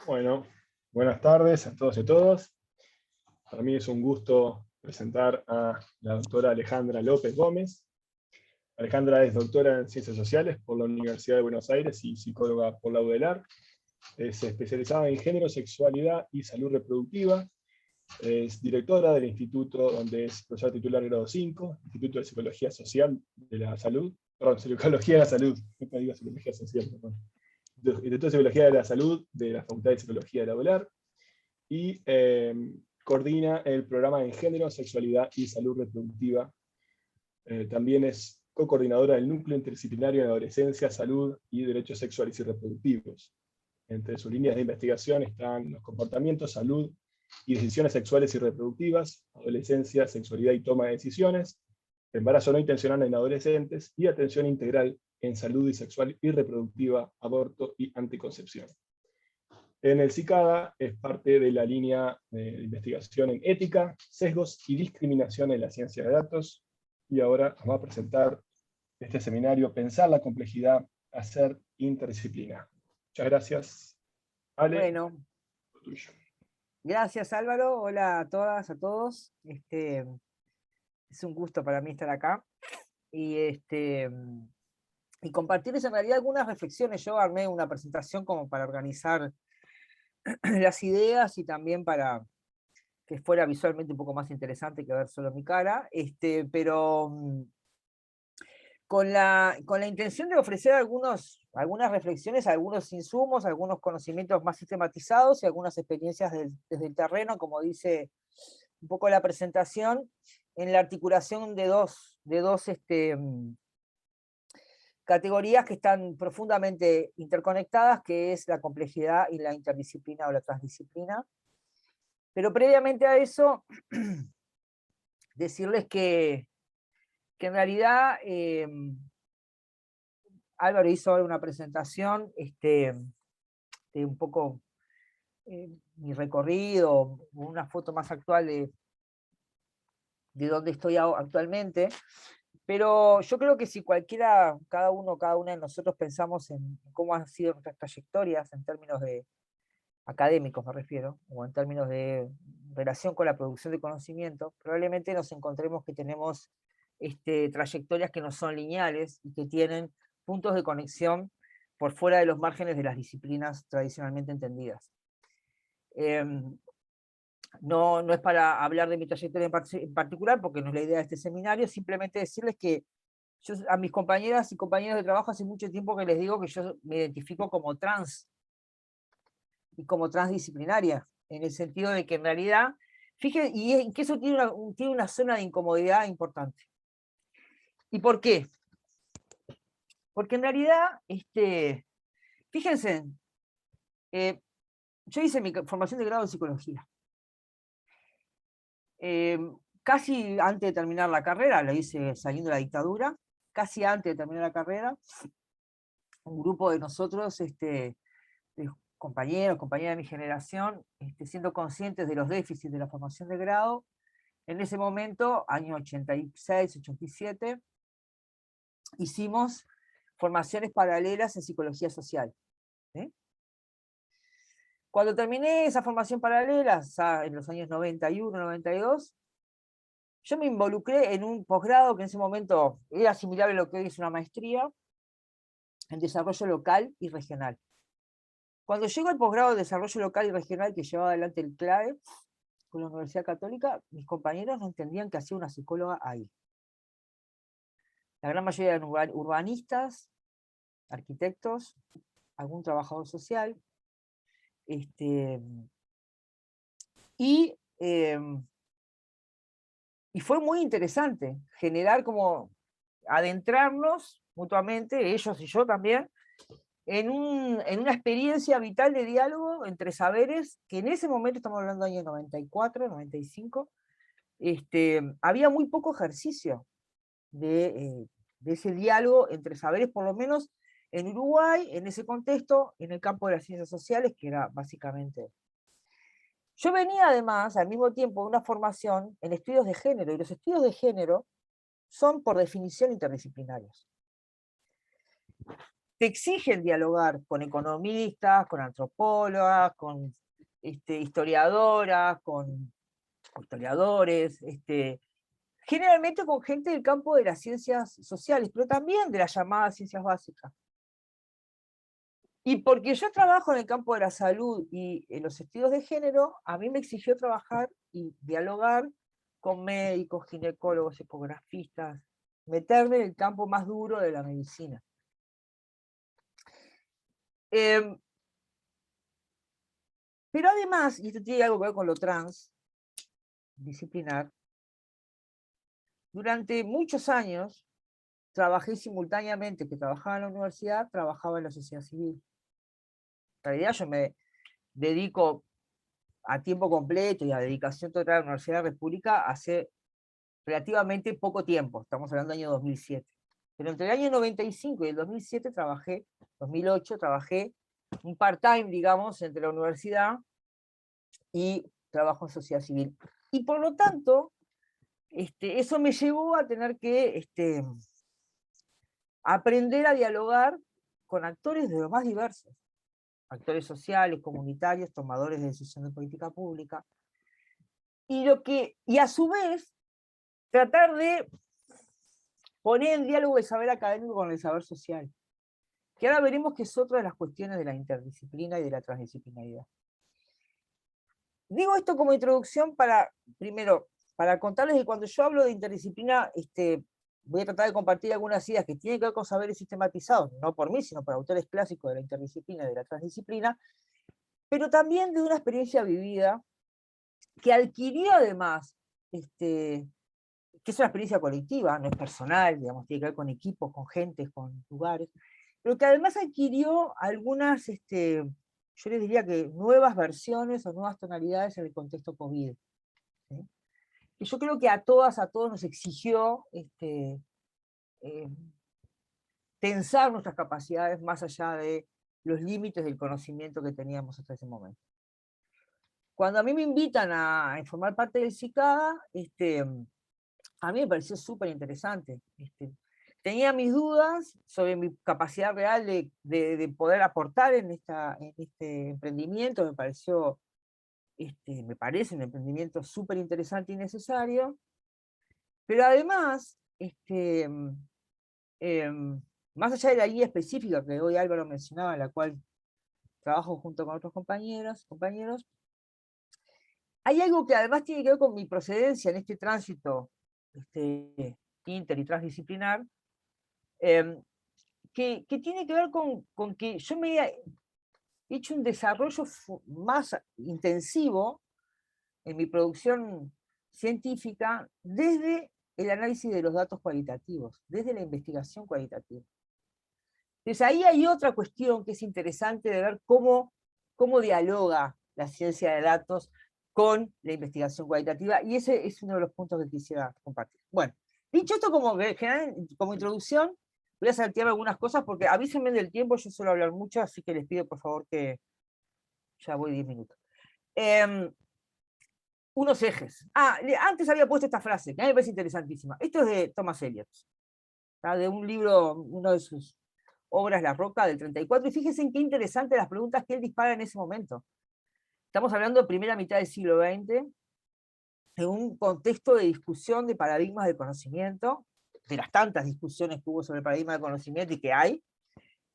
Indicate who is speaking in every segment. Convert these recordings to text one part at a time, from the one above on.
Speaker 1: Bueno, buenas tardes a todos y todas. Para mí es un gusto presentar a la doctora Alejandra López Gómez. Alejandra es doctora en Ciencias Sociales por la Universidad de Buenos Aires y psicóloga por la UDELAR. Es especializada en género, sexualidad y salud reproductiva. Es directora del instituto donde es profesora titular grado 5, Instituto de Psicología Social de la Salud. Perdón, Psicología de la Salud. Nunca digo Psicología Social, perdón. Instituto de Psicología de la Salud de la Facultad de Psicología de la UDELAR. Y coordina el programa en género, sexualidad y salud reproductiva. También es co-coordinadora del núcleo interdisciplinario en adolescencia, salud y derechos sexuales y reproductivos. Entre sus líneas de investigación están los comportamientos, salud y decisiones sexuales y reproductivas, adolescencia, sexualidad y toma de decisiones, embarazo no intencional en adolescentes y atención integral en salud y sexual y reproductiva, aborto y anticoncepción. En el CICADA es parte de la línea de investigación en ética, sesgos y discriminación en la ciencia de datos. Y ahora nos va a presentar este seminario, Pensar la complejidad, hacer interdisciplina. Muchas gracias. Ale,
Speaker 2: Bueno,
Speaker 1: lo tuyo.
Speaker 2: gracias Álvaro, hola a todas, a todos. Es un gusto para mí estar acá y, y compartirles en realidad algunas reflexiones. Yo armé una presentación como para organizar las ideas y también para que fuera visualmente un poco más interesante que ver solo mi cara, pero con la intención de ofrecer algunas reflexiones, algunos insumos, algunos conocimientos más sistematizados y algunas experiencias desde el terreno, como dice un poco la presentación, en la articulación de dos categorías que están profundamente interconectadas, que es la complejidad y la interdisciplina o la transdisciplina. Pero previamente a eso, decirles que en realidad Álvaro hizo una presentación de un poco mi recorrido, una foto más actual de dónde estoy actualmente, pero yo creo que si cada una de nosotros pensamos en cómo han sido nuestras trayectorias en términos de académicos me refiero, o en términos de relación con la producción de conocimiento, probablemente nos encontremos que tenemos trayectorias que no son lineales y que tienen puntos de conexión por fuera de los márgenes de las disciplinas tradicionalmente entendidas. No es para hablar de mi trayectoria en particular, porque no es la idea de este seminario, simplemente decirles que yo a mis compañeras y compañeros de trabajo hace mucho tiempo que les digo que yo me identifico como trans y como transdisciplinaria, en el sentido de que en realidad, fíjense, y que eso tiene una zona de incomodidad importante. ¿Y por qué? Porque en realidad, fíjense, yo hice mi formación de grado en psicología. Casi antes de terminar la carrera, lo hice saliendo de la dictadura, casi antes de terminar la carrera, un grupo de nosotros, de compañeras de mi generación, siendo conscientes de los déficits de la formación de grado, en ese momento, año 86, 87, hicimos formaciones paralelas en psicología social. Cuando terminé esa formación paralela, en los años 91, 92, yo me involucré en un posgrado que en ese momento era similar a lo que hoy es una maestría en desarrollo local y regional. Cuando llegó el posgrado de desarrollo local y regional que llevaba adelante el CLAE con la Universidad Católica, mis compañeros no entendían qué hacía una psicóloga ahí. La gran mayoría eran urbanistas, arquitectos, algún trabajador social, y fue muy interesante generar como adentrarnos mutuamente, ellos y yo también, en una experiencia vital de diálogo entre saberes que en ese momento, estamos hablando del año 94, 95, había muy poco ejercicio de ese diálogo entre saberes, por lo menos en Uruguay, en ese contexto, en el campo de las ciencias sociales, que era básicamente... Yo venía además, al mismo tiempo, de una formación en estudios de género, y los estudios de género son, por definición, interdisciplinarios. te exigen dialogar con economistas, con antropólogas, con historiadoras, con historiadores, generalmente con gente del campo de las ciencias sociales, pero también de las llamadas ciencias básicas. Y porque yo trabajo en el campo de la salud y en los estudios de género, a mí me exigió trabajar y dialogar con médicos, ginecólogos, ecografistas, meterme en el campo más duro de la medicina. Pero además, y esto tiene algo que ver con lo transdisciplinar, durante muchos años trabajé simultáneamente, que trabajaba en la universidad, trabajaba en la sociedad civil. En realidad yo me dedico a tiempo completo y a dedicación total a la Universidad de la República hace relativamente poco tiempo, estamos hablando del año 2007. Pero entre el año 95 y el 2007 2008 trabajé un part-time, digamos, entre la universidad y trabajo en sociedad civil. Y por lo tanto, eso me llevó a tener que aprender a dialogar con actores de lo más diversos. Actores sociales, comunitarios, tomadores de decisión de política pública. Y a su vez, tratar de poner en diálogo el saber académico con el saber social. Que ahora veremos que es otra de las cuestiones de la interdisciplina y de la transdisciplinaridad. Digo esto como introducción primero, para contarles que cuando yo hablo de interdisciplina, voy a tratar de compartir algunas ideas que tienen que ver con saberes sistematizados, no por mí, sino por autores clásicos de la interdisciplina y de la transdisciplina, pero también de una experiencia vivida que adquirió además, que es una experiencia colectiva, no es personal, digamos, tiene que ver con equipos, con gentes, con lugares, pero que además adquirió algunas, yo les diría que nuevas versiones o nuevas tonalidades en el contexto COVID. ¿Sí? Y yo creo que a todos nos exigió tensar nuestras capacidades más allá de los límites del conocimiento que teníamos hasta ese momento. Cuando a mí me invitan a formar parte del CICADA, a mí me pareció súper interesante. Tenía mis dudas sobre mi capacidad real de poder aportar en este emprendimiento. Me parece un emprendimiento súper interesante y necesario. Pero además, más allá de la guía específica que hoy Álvaro mencionaba, en la cual trabajo junto con otros compañeros, hay algo que además tiene que ver con mi procedencia en este tránsito inter y transdisciplinar, que tiene que ver con que yo me he hecho un desarrollo más intensivo en mi producción científica desde el análisis de los datos cualitativos, desde la investigación cualitativa. Entonces ahí hay otra cuestión que es interesante de ver cómo dialoga la ciencia de datos con la investigación cualitativa, y ese es uno de los puntos que quisiera compartir. Bueno, dicho esto como introducción, voy a saltear algunas cosas porque avísenme del tiempo, yo suelo hablar mucho, así que les pido por favor que ya voy 10 minutos. Unos ejes. Antes había puesto esta frase, que a mí me parece interesantísima. Esto es de Thomas Eliot, de un libro, uno de sus obras, La Roca, del 34, y fíjense en qué interesante las preguntas que él dispara en ese momento. Estamos hablando de primera mitad del siglo XX, en un contexto de discusión de paradigmas de conocimiento, de las tantas discusiones que hubo sobre el paradigma de conocimiento y que hay,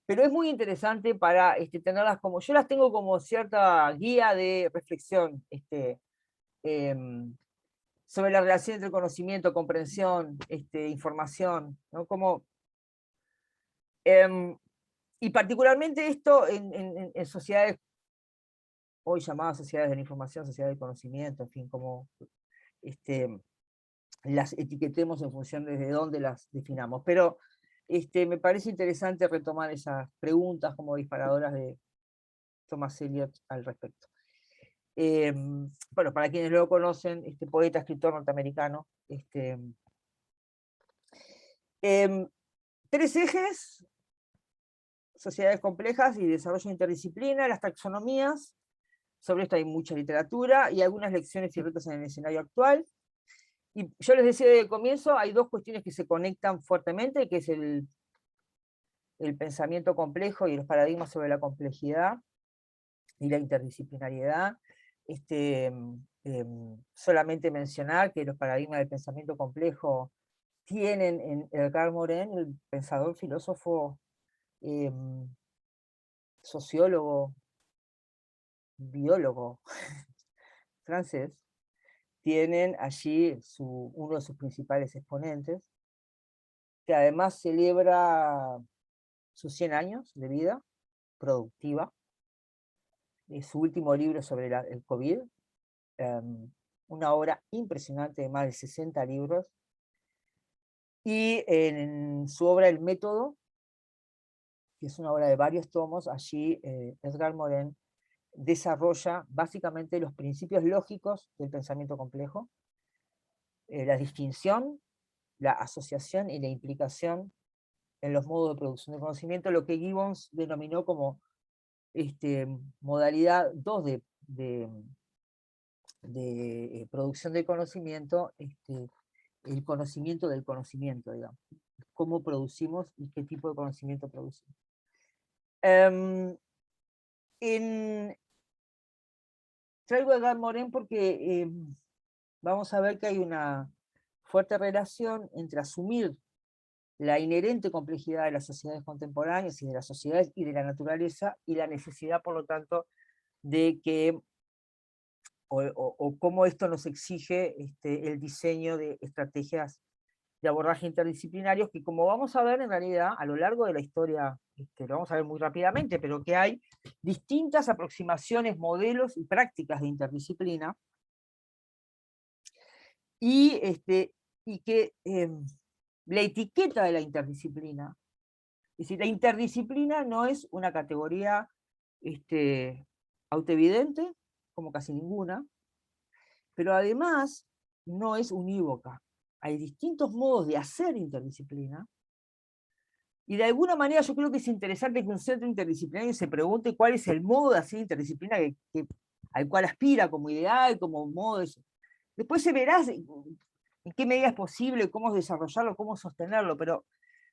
Speaker 2: pero es muy interesante para tenerlas como, yo las tengo como cierta guía de reflexión sobre la relación entre conocimiento, comprensión, información, ¿no? Como, y particularmente esto en sociedades hoy llamadas sociedades de la información, sociedades del conocimiento, en fin, como las etiquetemos en función desde dónde las definamos. Pero me parece interesante retomar esas preguntas como disparadoras de Thomas Eliot al respecto. Bueno, para quienes lo conocen, poeta, escritor norteamericano. Tres ejes: sociedades complejas y desarrollo de interdisciplina, las taxonomías. Sobre esto hay mucha literatura y algunas lecciones y retos en el escenario actual. Y yo les decía desde el comienzo, hay dos cuestiones que se conectan fuertemente, que es el el pensamiento complejo y los paradigmas sobre la complejidad y la interdisciplinariedad. Solamente mencionar que los paradigmas del pensamiento complejo tienen en Edgar Morin, el pensador, filósofo, sociólogo, biólogo francés, tienen allí uno de sus principales exponentes, que además celebra sus 100 años de vida productiva. Su último libro sobre el COVID, una obra impresionante de más de 60 libros, y en su obra El Método, que es una obra de varios tomos, allí Edgar Morin desarrolla básicamente los principios lógicos del pensamiento complejo, la distinción, la asociación y la implicación en los modos de producción de conocimiento, lo que Gibbons denominó como modalidad 2 de producción de conocimiento, el conocimiento del conocimiento, digamos. Cómo producimos y qué tipo de conocimiento producimos. Traigo a Edgar Morin porque vamos a ver que hay una fuerte relación entre asumir la inherente complejidad de las sociedades contemporáneas y de las sociedades y de la naturaleza, y la necesidad, por lo tanto, de que, o cómo esto nos exige el diseño de estrategias de abordaje interdisciplinarios, que, como vamos a ver, en realidad, a lo largo de la historia, lo vamos a ver muy rápidamente, pero que hay distintas aproximaciones, modelos y prácticas de interdisciplina, y que la etiqueta de la interdisciplina, es decir, la interdisciplina no es una categoría autoevidente, como casi ninguna, pero además no es unívoca. Hay distintos modos de hacer interdisciplina, y de alguna manera yo creo que es interesante que un centro interdisciplinario se pregunte cuál es el modo de hacer interdisciplina al cual aspira como ideal, como modo de... Después se verá en qué medida es posible, cómo desarrollarlo, cómo sostenerlo, pero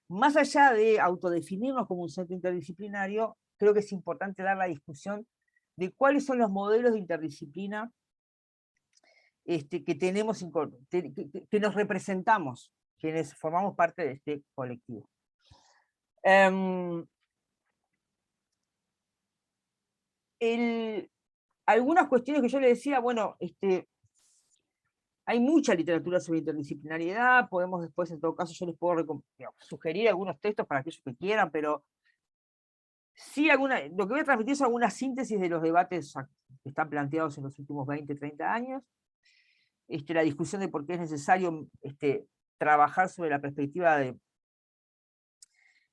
Speaker 2: más allá de autodefinirnos como un centro interdisciplinario, creo que es importante dar la discusión de cuáles son los modelos de interdisciplina que tenemos, que nos representamos, quienes formamos parte de este colectivo. Algunas cuestiones que yo le decía, bueno, hay mucha literatura sobre interdisciplinariedad, podemos después, en todo caso, yo les puedo sugerir algunos textos para aquellos que quieran, pero sí lo que voy a transmitir son algunas síntesis de los debates que están planteados en los últimos 20, 30 años, la discusión de por qué es necesario trabajar sobre la perspectiva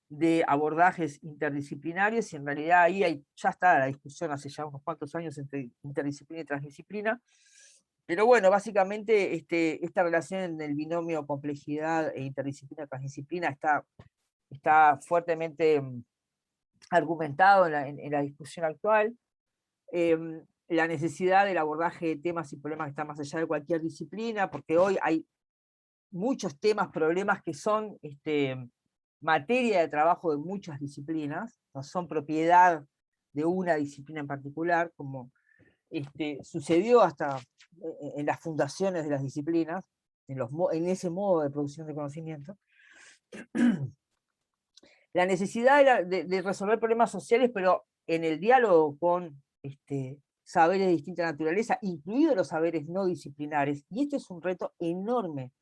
Speaker 2: de abordajes interdisciplinarios, y en realidad ahí ya está la discusión hace ya unos cuantos años entre interdisciplina y transdisciplina. Pero bueno, básicamente esta relación en el binomio complejidad e interdisciplina-transdisciplina está fuertemente argumentado en la discusión actual. La necesidad del abordaje de temas y problemas que están más allá de cualquier disciplina, porque hoy hay muchos temas, problemas que son materia de trabajo de muchas disciplinas, no son propiedad de una disciplina en particular, como sucedió hasta en las fundaciones de las disciplinas, en ese modo de producción de conocimiento. La necesidad de resolver problemas sociales, pero en el diálogo con saberes de distinta naturaleza, incluidos los saberes no disciplinares, y este es un reto enorme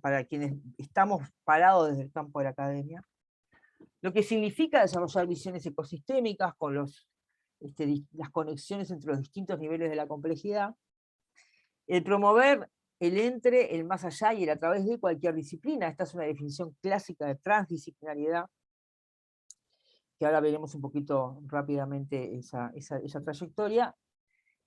Speaker 2: para quienes estamos parados desde el campo de la academia, lo que significa desarrollar visiones ecosistémicas con las conexiones entre los distintos niveles de la complejidad, el promover el entre, el más allá y el a través de cualquier disciplina. Esta es una definición clásica de transdisciplinariedad, que ahora veremos un poquito rápidamente esa trayectoria,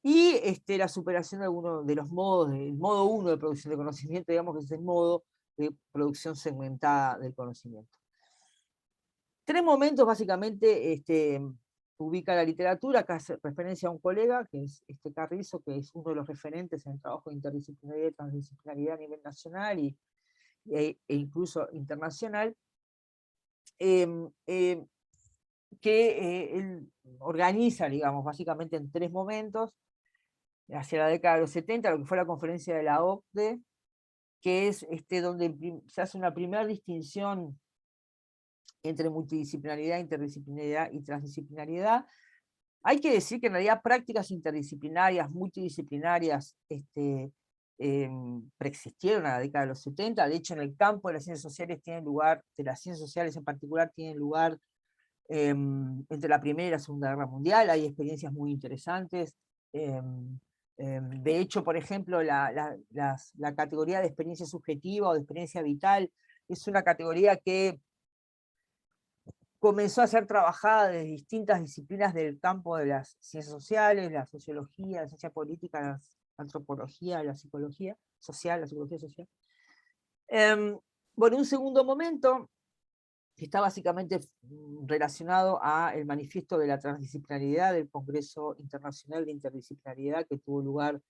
Speaker 2: y la superación de algunos de los modos, el modo 1 de producción de conocimiento, digamos que es el modo de producción segmentada del conocimiento. 3 momentos básicamente ubica la literatura. Acá hace referencia a un colega, que es Carrizo, que es uno de los referentes en el trabajo de interdisciplinaridad y transdisciplinaridad a nivel nacional e incluso internacional. él organiza, digamos, básicamente en 3 momentos, hacia la década de los 70, lo que fue la conferencia de la OCDE, que es donde se hace una primera distinción entre multidisciplinaridad, interdisciplinariedad y transdisciplinariedad. Hay que decir que en realidad prácticas interdisciplinarias, multidisciplinarias, preexistieron a la década de los 70. De hecho, en el campo de las ciencias sociales tienen lugar, de las ciencias sociales en particular, tienen lugar entre la Primera y la Segunda Guerra Mundial. Hay experiencias muy interesantes. De hecho, por ejemplo, la categoría de experiencia subjetiva o de experiencia vital es una categoría que comenzó a ser trabajada desde distintas disciplinas del campo de las ciencias sociales, la sociología, la ciencia política, la antropología, la psicología social, la psicología social. Bueno, un segundo momento que está básicamente relacionado al manifiesto de la transdisciplinaridad del Congreso Internacional de Interdisciplinariedad que tuvo lugar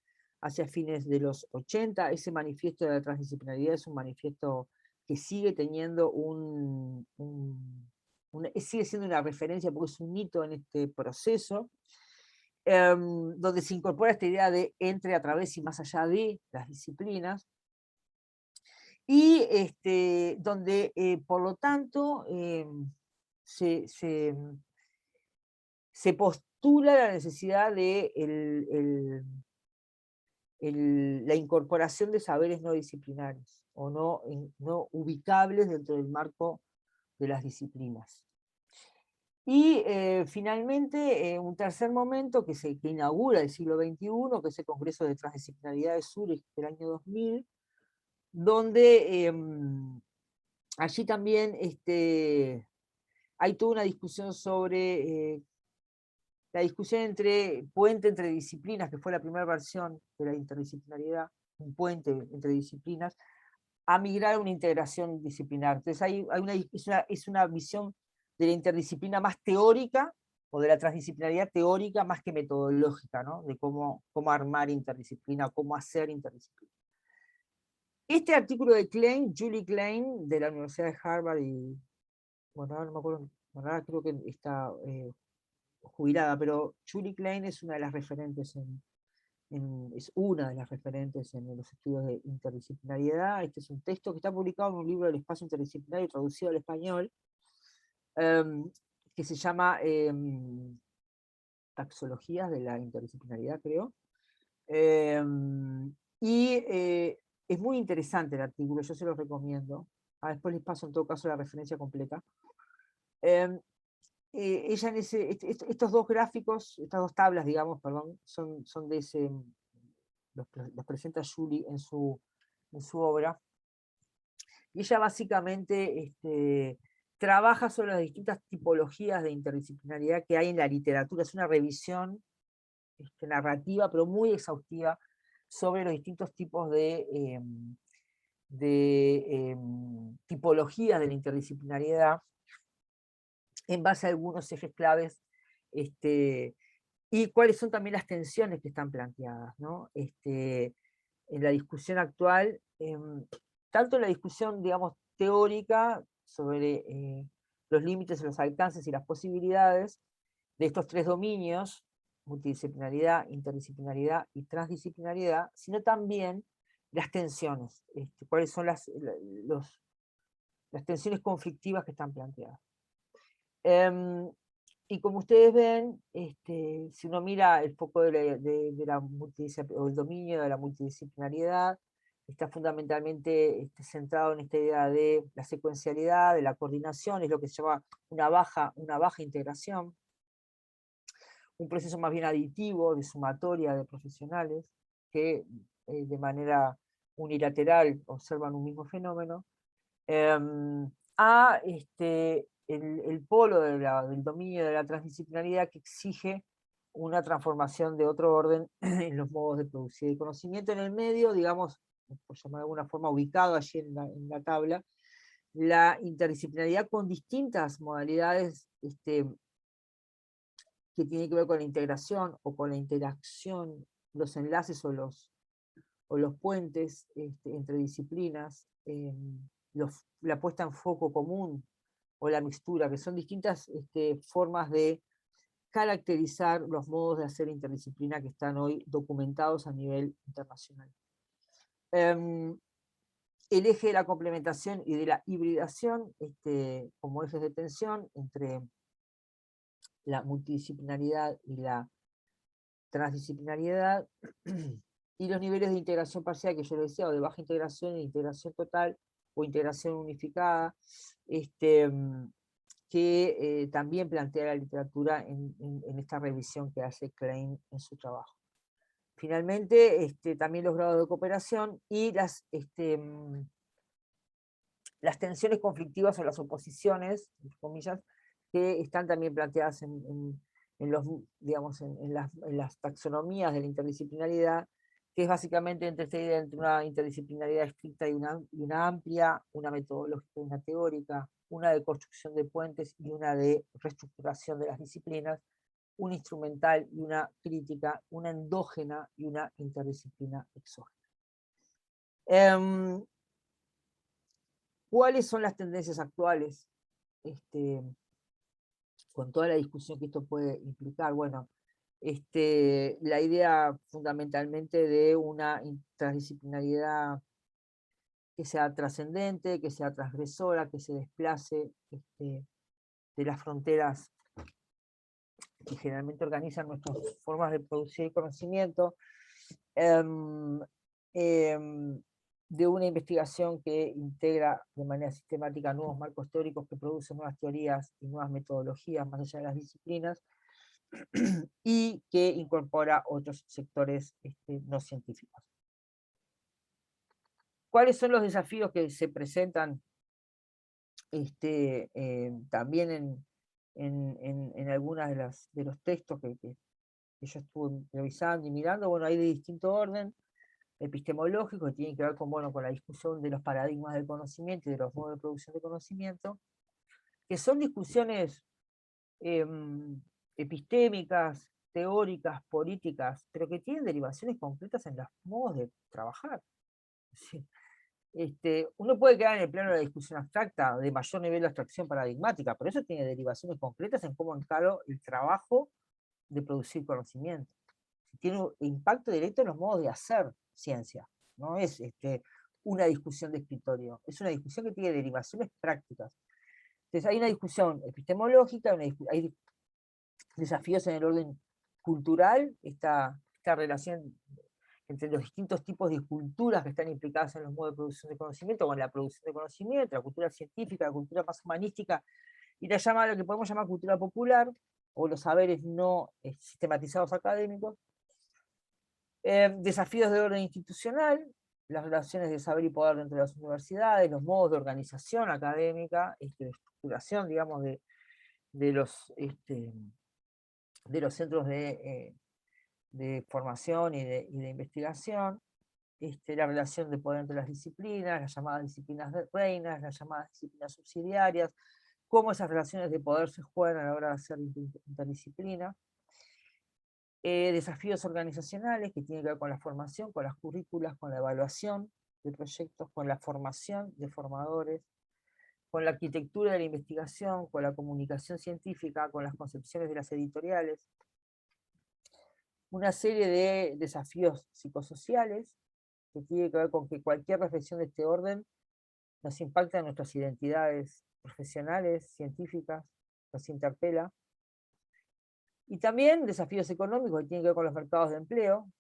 Speaker 2: hacia fines de los 80. Ese manifiesto de la transdisciplinaridad es un manifiesto que sigue teniendo sigue siendo una referencia porque es un hito en este proceso, donde se incorpora esta idea de entre, a través y más allá de las disciplinas, y donde, por lo tanto, se postula la necesidad de la incorporación de saberes no disciplinarios, o no ubicables dentro del marco de las disciplinas. Y finalmente, un tercer momento que inaugura el siglo XXI, que es el Congreso de Transdisciplinaridad de Zúrich del año 2000, donde allí también hay toda una discusión sobre la discusión puente entre disciplinas, que fue la primera versión de la interdisciplinariedad, un puente entre disciplinas, a migrar a una integración disciplinar. Entonces es una visión de la interdisciplina más teórica, o de la transdisciplinaridad teórica más que metodológica, ¿no? De cómo armar interdisciplina, cómo hacer interdisciplina. Este artículo de Klein, Julie Klein, de la Universidad de Harvard, y bueno, ahora no me acuerdo, ahora creo que está jubilada, pero Julie Klein es una de las referentes es una de las referentes en los estudios de interdisciplinariedad. Este es un texto que está publicado en un libro del espacio interdisciplinario traducido al español, que se llama Taxologías de la interdisciplinaridad, creo. Y es muy interesante el artículo, yo se lo recomiendo. Después les paso en todo caso la referencia completa. Ella en estos dos gráficos, estas dos tablas, digamos, perdón, son de ese, los presenta Julie en su obra. Y ella básicamente trabaja sobre las distintas tipologías de interdisciplinariedad que hay en la literatura. Es una revisión narrativa, pero muy exhaustiva, sobre los distintos tipos de tipologías de la interdisciplinariedad, en base a algunos ejes claves, y cuáles son también las tensiones que están planteadas, ¿no? En la discusión actual, tanto en la discusión, digamos, teórica sobre los límites, los alcances y las posibilidades de estos tres dominios, multidisciplinaridad, interdisciplinaridad y transdisciplinariedad, sino también las tensiones, cuáles son las tensiones conflictivas que están planteadas. Y como ustedes ven, si uno mira el foco de la o el dominio de la multidisciplinariedad, está fundamentalmente centrado en esta idea de la secuencialidad, de la coordinación, es lo que se llama una baja integración, un proceso más bien aditivo, de sumatoria de profesionales, que de manera unilateral observan un mismo fenómeno, a el polo del dominio de la transdisciplinaridad, que exige una transformación de otro orden en los modos de producir el conocimiento. En el medio, digamos, por llamar de alguna forma, ubicado allí en la tabla, la interdisciplinaridad con distintas modalidades que tienen que ver con la integración o con la interacción, los enlaces o los puentes entre disciplinas, la puesta en foco común o la mixtura, que son distintas formas de caracterizar los modos de hacer interdisciplina que están hoy documentados a nivel internacional. El eje de la complementación y de la hibridación como ejes de tensión entre la multidisciplinaridad y la transdisciplinariedad, y los niveles de integración parcial que yo lo decía, o de baja integración, integración total o integración unificada, que también plantea la literatura en esta revisión que hace Klein en su trabajo. Finalmente, también los grados de cooperación y las tensiones conflictivas o las oposiciones, entre comillas, que están también planteadas en las taxonomías de la interdisciplinaridad, que es básicamente entre esta idea entre una interdisciplinaridad estricta y una amplia, una metodológica y una teórica, una de construcción de puentes y una de reestructuración de las disciplinas, una instrumental y una crítica, una endógena y una interdisciplina exógena. ¿Cuáles son las tendencias actuales? Con toda la discusión que esto puede implicar. Bueno, la idea fundamentalmente de una interdisciplinariedad que sea trascendente, que sea transgresora, que se desplace de las fronteras que generalmente organizan nuestras formas de producir conocimiento, de una investigación que integra de manera sistemática nuevos marcos teóricos que producen nuevas teorías y nuevas metodologías más allá de las disciplinas, y que incorpora otros sectores no científicos. ¿Cuáles son los desafíos que se presentan también en algunos de los textos que yo estuve revisando y mirando? Bueno, hay de distinto orden epistemológico, que tienen que ver con la discusión de los paradigmas del conocimiento y de los modos de producción de conocimiento, que son discusiones epistémicas, teóricas, políticas, pero que tienen derivaciones concretas en los modos de trabajar. Sí. Uno puede quedar en el plano de la discusión abstracta, de mayor nivel de abstracción paradigmática, pero eso tiene derivaciones concretas en cómo encaro el trabajo de producir conocimiento. Tiene un impacto directo en los modos de hacer ciencia. No es una discusión de escritorio, es una discusión que tiene derivaciones prácticas. Entonces hay una discusión epistemológica, hay desafíos en el orden cultural, esta relación entre los distintos tipos de culturas que están implicadas en los modos de producción de conocimiento, o en la producción de conocimiento, la cultura científica, la cultura más humanística, y lo que podemos llamar cultura popular, o los saberes no sistematizados académicos. Desafíos de orden institucional, las relaciones de saber y poder dentro de las universidades, los modos de organización académica, de estructuración, digamos, de los centros de formación y de investigación, la relación de poder entre las disciplinas, las llamadas disciplinas reinas, las llamadas disciplinas subsidiarias, cómo esas relaciones de poder se juegan a la hora de hacer interdisciplina. Desafíos organizacionales que tienen que ver con la formación, con las currículas, con la evaluación de proyectos, con la formación de formadores, con la arquitectura de la investigación, con la comunicación científica, con las concepciones de las editoriales. Una serie de desafíos psicosociales que tienen que ver con que cualquier reflexión de este orden nos impacta en nuestras identidades profesionales, científicas, nos interpela. Y también desafíos económicos que tienen que ver con los mercados de empleo,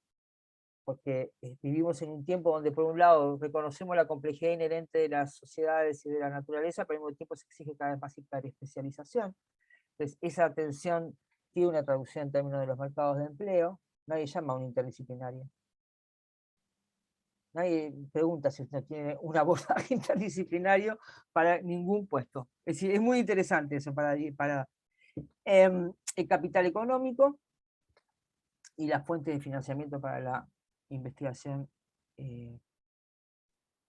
Speaker 2: porque vivimos en un tiempo donde por un lado reconocemos la complejidad inherente de las sociedades y de la naturaleza, pero al mismo tiempo se exige cada vez más especialización. Entonces, esa tensión tiene una traducción en términos de los mercados de empleo. Nadie llama a un interdisciplinario. Nadie pregunta si usted tiene un abordaje interdisciplinario para ningún puesto. Es decir, es muy interesante eso para el capital económico y la fuente de financiamiento para la investigación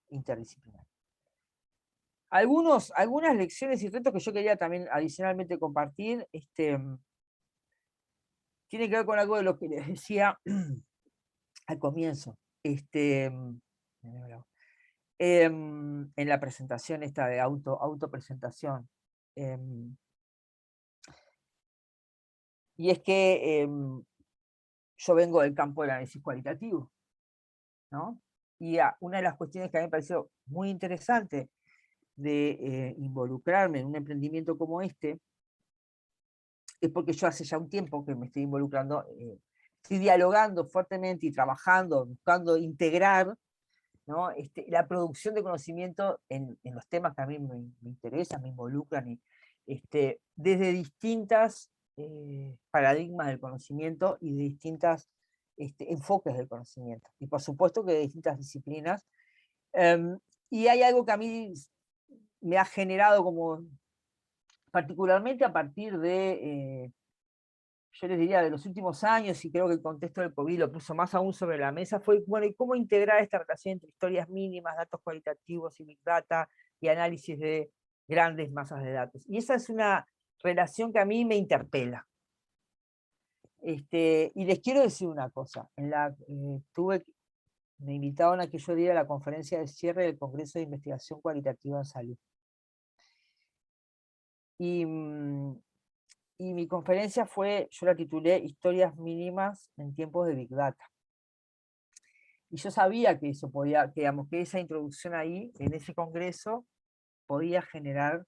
Speaker 2: interdisciplinaria. Algunas lecciones y retos que yo quería también adicionalmente compartir tienen que ver con algo de lo que les decía al comienzo. En la presentación esta de autopresentación. Y es que yo vengo del campo del análisis cualitativo, ¿no? Y una de las cuestiones que a mí me pareció muy interesante de involucrarme en un emprendimiento como este, es porque yo hace ya un tiempo que me estoy involucrando, estoy dialogando fuertemente y trabajando, buscando integrar, ¿no? La producción de conocimiento en los temas que a mí me interesan, me involucran, y, desde distintas paradigmas del conocimiento y de distintas enfoques del conocimiento. Y por supuesto que de distintas disciplinas. Y hay algo que a mí me ha generado como, particularmente a partir de, yo les diría, de los últimos años, y creo que el contexto del COVID lo puso más aún sobre la mesa, fue, bueno, ¿y cómo integrar esta relación entre historias mínimas, datos cualitativos y Big Data, y análisis de grandes masas de datos? Y esa es una relación que a mí me interpela. Y les quiero decir una cosa, me invitaron a que yo diera la conferencia de cierre del Congreso de Investigación Cualitativa en Salud. Y mi conferencia yo la titulé Historias mínimas en tiempos de Big Data. Y yo sabía que eso podía, que esa introducción ahí, en ese congreso, podía generar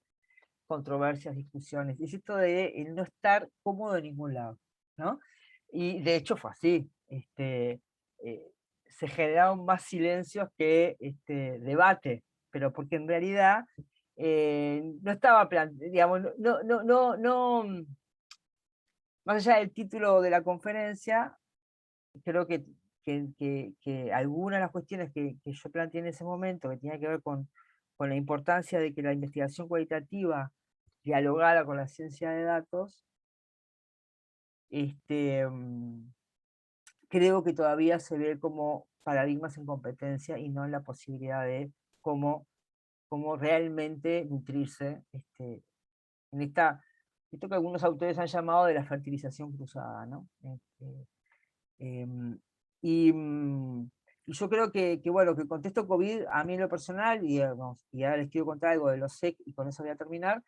Speaker 2: controversias, discusiones. Y es esto de el no estar cómodo en ningún lado, ¿no? Y de hecho fue así. Se generaron más silencios que debate, pero porque en realidad no estaba digamos, más allá del título de la conferencia, creo que algunas de las cuestiones que yo planteé en ese momento, que tenía que ver con la importancia de que la investigación cualitativa dialogara con la ciencia de datos, creo que todavía se ve como paradigmas en competencia y no en la posibilidad de cómo realmente nutrirse en esto que algunos autores han llamado de la fertilización cruzada, ¿no? Y yo creo que, bueno, que el contexto COVID, a mí en lo personal, y ahora les quiero contar algo de los SEC, y con eso voy a terminar,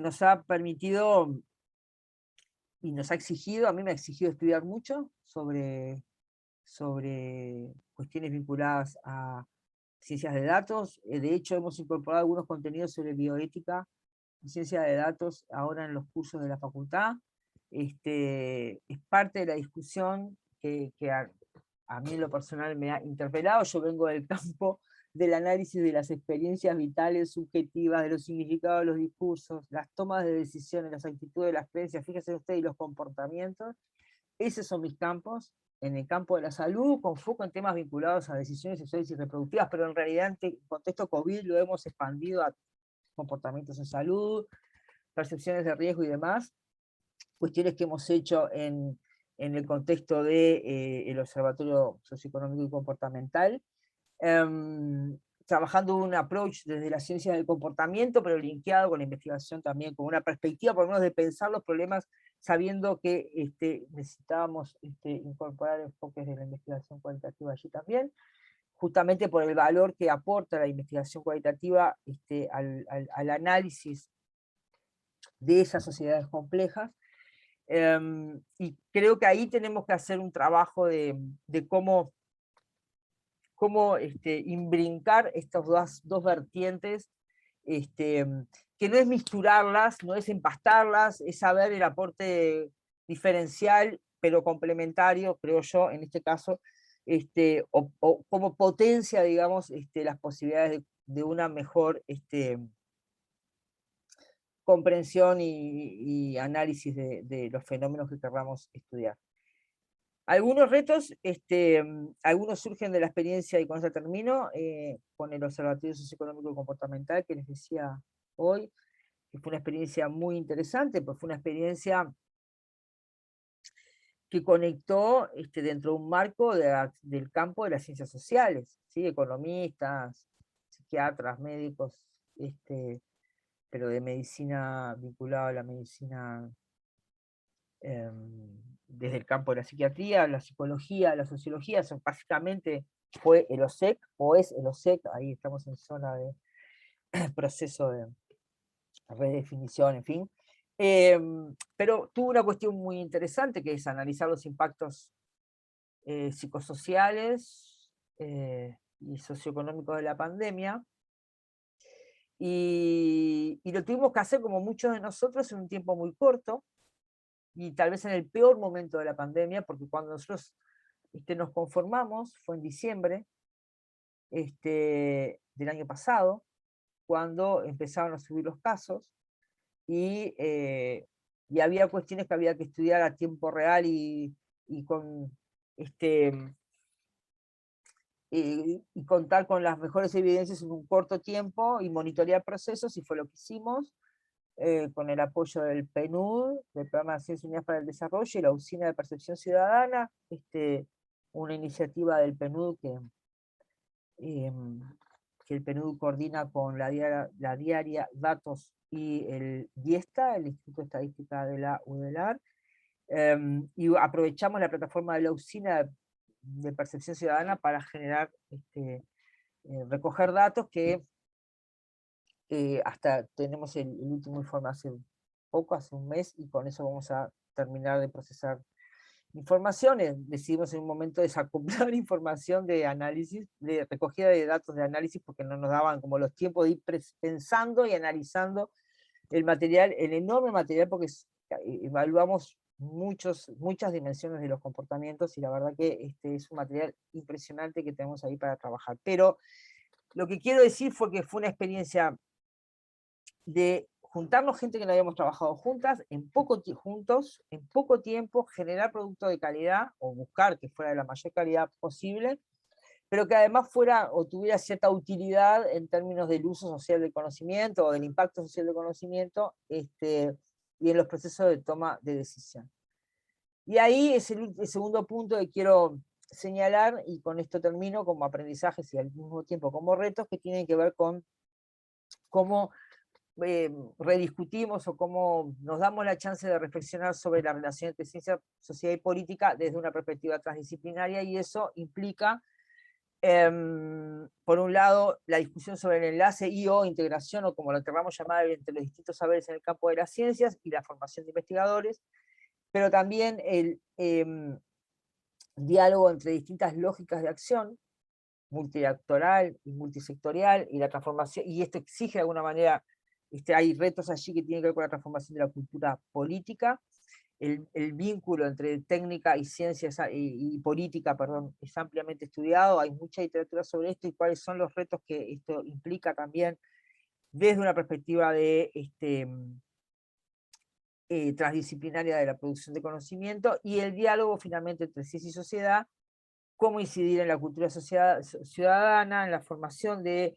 Speaker 2: nos ha permitido y nos ha exigido, a mí me ha exigido estudiar mucho sobre cuestiones vinculadas a ciencias de datos. De hecho, hemos incorporado algunos contenidos sobre bioética y ciencia de datos ahora en los cursos de la facultad. Es parte de la discusión que a mí en lo personal me ha interpelado. Yo vengo del campo del análisis de las experiencias vitales, subjetivas, de los significados de los discursos, las tomas de decisiones, las actitudes, las creencias, fíjense ustedes, y los comportamientos. Esos son mis campos. En el campo de la salud, con foco en temas vinculados a decisiones sexuales y reproductivas, pero en realidad en el contexto COVID lo hemos expandido a comportamientos en salud, percepciones de riesgo y demás, cuestiones que hemos hecho en el contexto del Observatorio Socioeconómico y Comportamental, trabajando un approach desde la ciencia del comportamiento, pero linkeado con la investigación también, con una perspectiva por lo menos de pensar los problemas, sabiendo que necesitábamos incorporar enfoques de la investigación cualitativa allí también, justamente por el valor que aporta la investigación cualitativa al análisis de esas sociedades complejas. Y creo que ahí tenemos que hacer un trabajo de cómo imbrincar estas dos vertientes, que no es mixturarlas, no es empastarlas, es saber el aporte diferencial, pero complementario, creo yo, en este caso, o como potencia, digamos, las posibilidades de una mejor comprensión y análisis de los fenómenos que queramos estudiar. Algunos retos, algunos surgen de la experiencia, y con eso termino, con el Observatorio Socioeconómico y Comportamental, que les decía hoy, que fue una experiencia muy interesante, pues fue una experiencia que conectó dentro de un marco del campo de las ciencias sociales, ¿sí? Economistas, psiquiatras, médicos, pero de medicina vinculada a la medicina desde el campo de la psiquiatría, la psicología, la sociología. Eso básicamente fue el OSEC, o es el OSEC, ahí estamos en zona de proceso redefinición, en fin. Pero tuvo una cuestión muy interesante, que es analizar los impactos psicosociales y socioeconómicos de la pandemia. Y lo tuvimos que hacer, como muchos de nosotros, en un tiempo muy corto, y tal vez en el peor momento de la pandemia, porque cuando nosotros nos conformamos, fue en diciembre del año pasado, cuando empezaron a subir los casos, y había cuestiones que había que estudiar a tiempo real y con y contar con las mejores evidencias en un corto tiempo y monitorear procesos, y fue lo que hicimos, con el apoyo del PNUD, del Programa de Naciones Unidas para el Desarrollo, y la Oficina de Percepción Ciudadana, una iniciativa del PNUD que el PNUD coordina con la diaria Datos y el DIESTA, el Instituto de Estadística de la UDELAR, y aprovechamos la plataforma de la Oficina de Percepción Ciudadana para generar, recoger datos que hasta tenemos el último informe hace poco, hace un mes, y con eso vamos a terminar de procesar informaciones. Decidimos en un momento desacoplar información de análisis, de recogida de datos de análisis, porque no nos daban como los tiempos de ir pensando y analizando el material, el enorme material, porque evaluamos muchas dimensiones de los comportamientos, y la verdad que es un material impresionante que tenemos ahí para trabajar. Pero lo que quiero decir fue que fue una experiencia de juntarnos gente que no habíamos trabajado juntos, en poco tiempo, generar producto de calidad, o buscar que fuera de la mayor calidad posible, pero que además fuera o tuviera cierta utilidad en términos del uso social del conocimiento, o del impacto social del conocimiento, y en los procesos de toma de decisión. Y ahí es el segundo punto que quiero señalar, y con esto termino, como aprendizajes y al mismo tiempo como retos, que tienen que ver con cómo rediscutimos o cómo nos damos la chance de reflexionar sobre la relación entre ciencia, sociedad y política desde una perspectiva transdisciplinaria, y eso implica, por un lado, la discusión sobre el enlace o integración, o como lo queramos llamar, entre los distintos saberes en el campo de las ciencias y la formación de investigadores, pero también el diálogo entre distintas lógicas de acción, multiactoral y multisectorial, y la transformación, y esto exige de alguna manera, hay retos allí que tienen que ver con la transformación de la cultura política. El vínculo entre técnica y ciencia y política, perdón, es ampliamente estudiado, hay mucha literatura sobre esto, y cuáles son los retos que esto implica también desde una perspectiva de transdisciplinaria de la producción de conocimiento, y el diálogo finalmente entre ciencia y sociedad, cómo incidir en la cultura ciudadana, en la formación de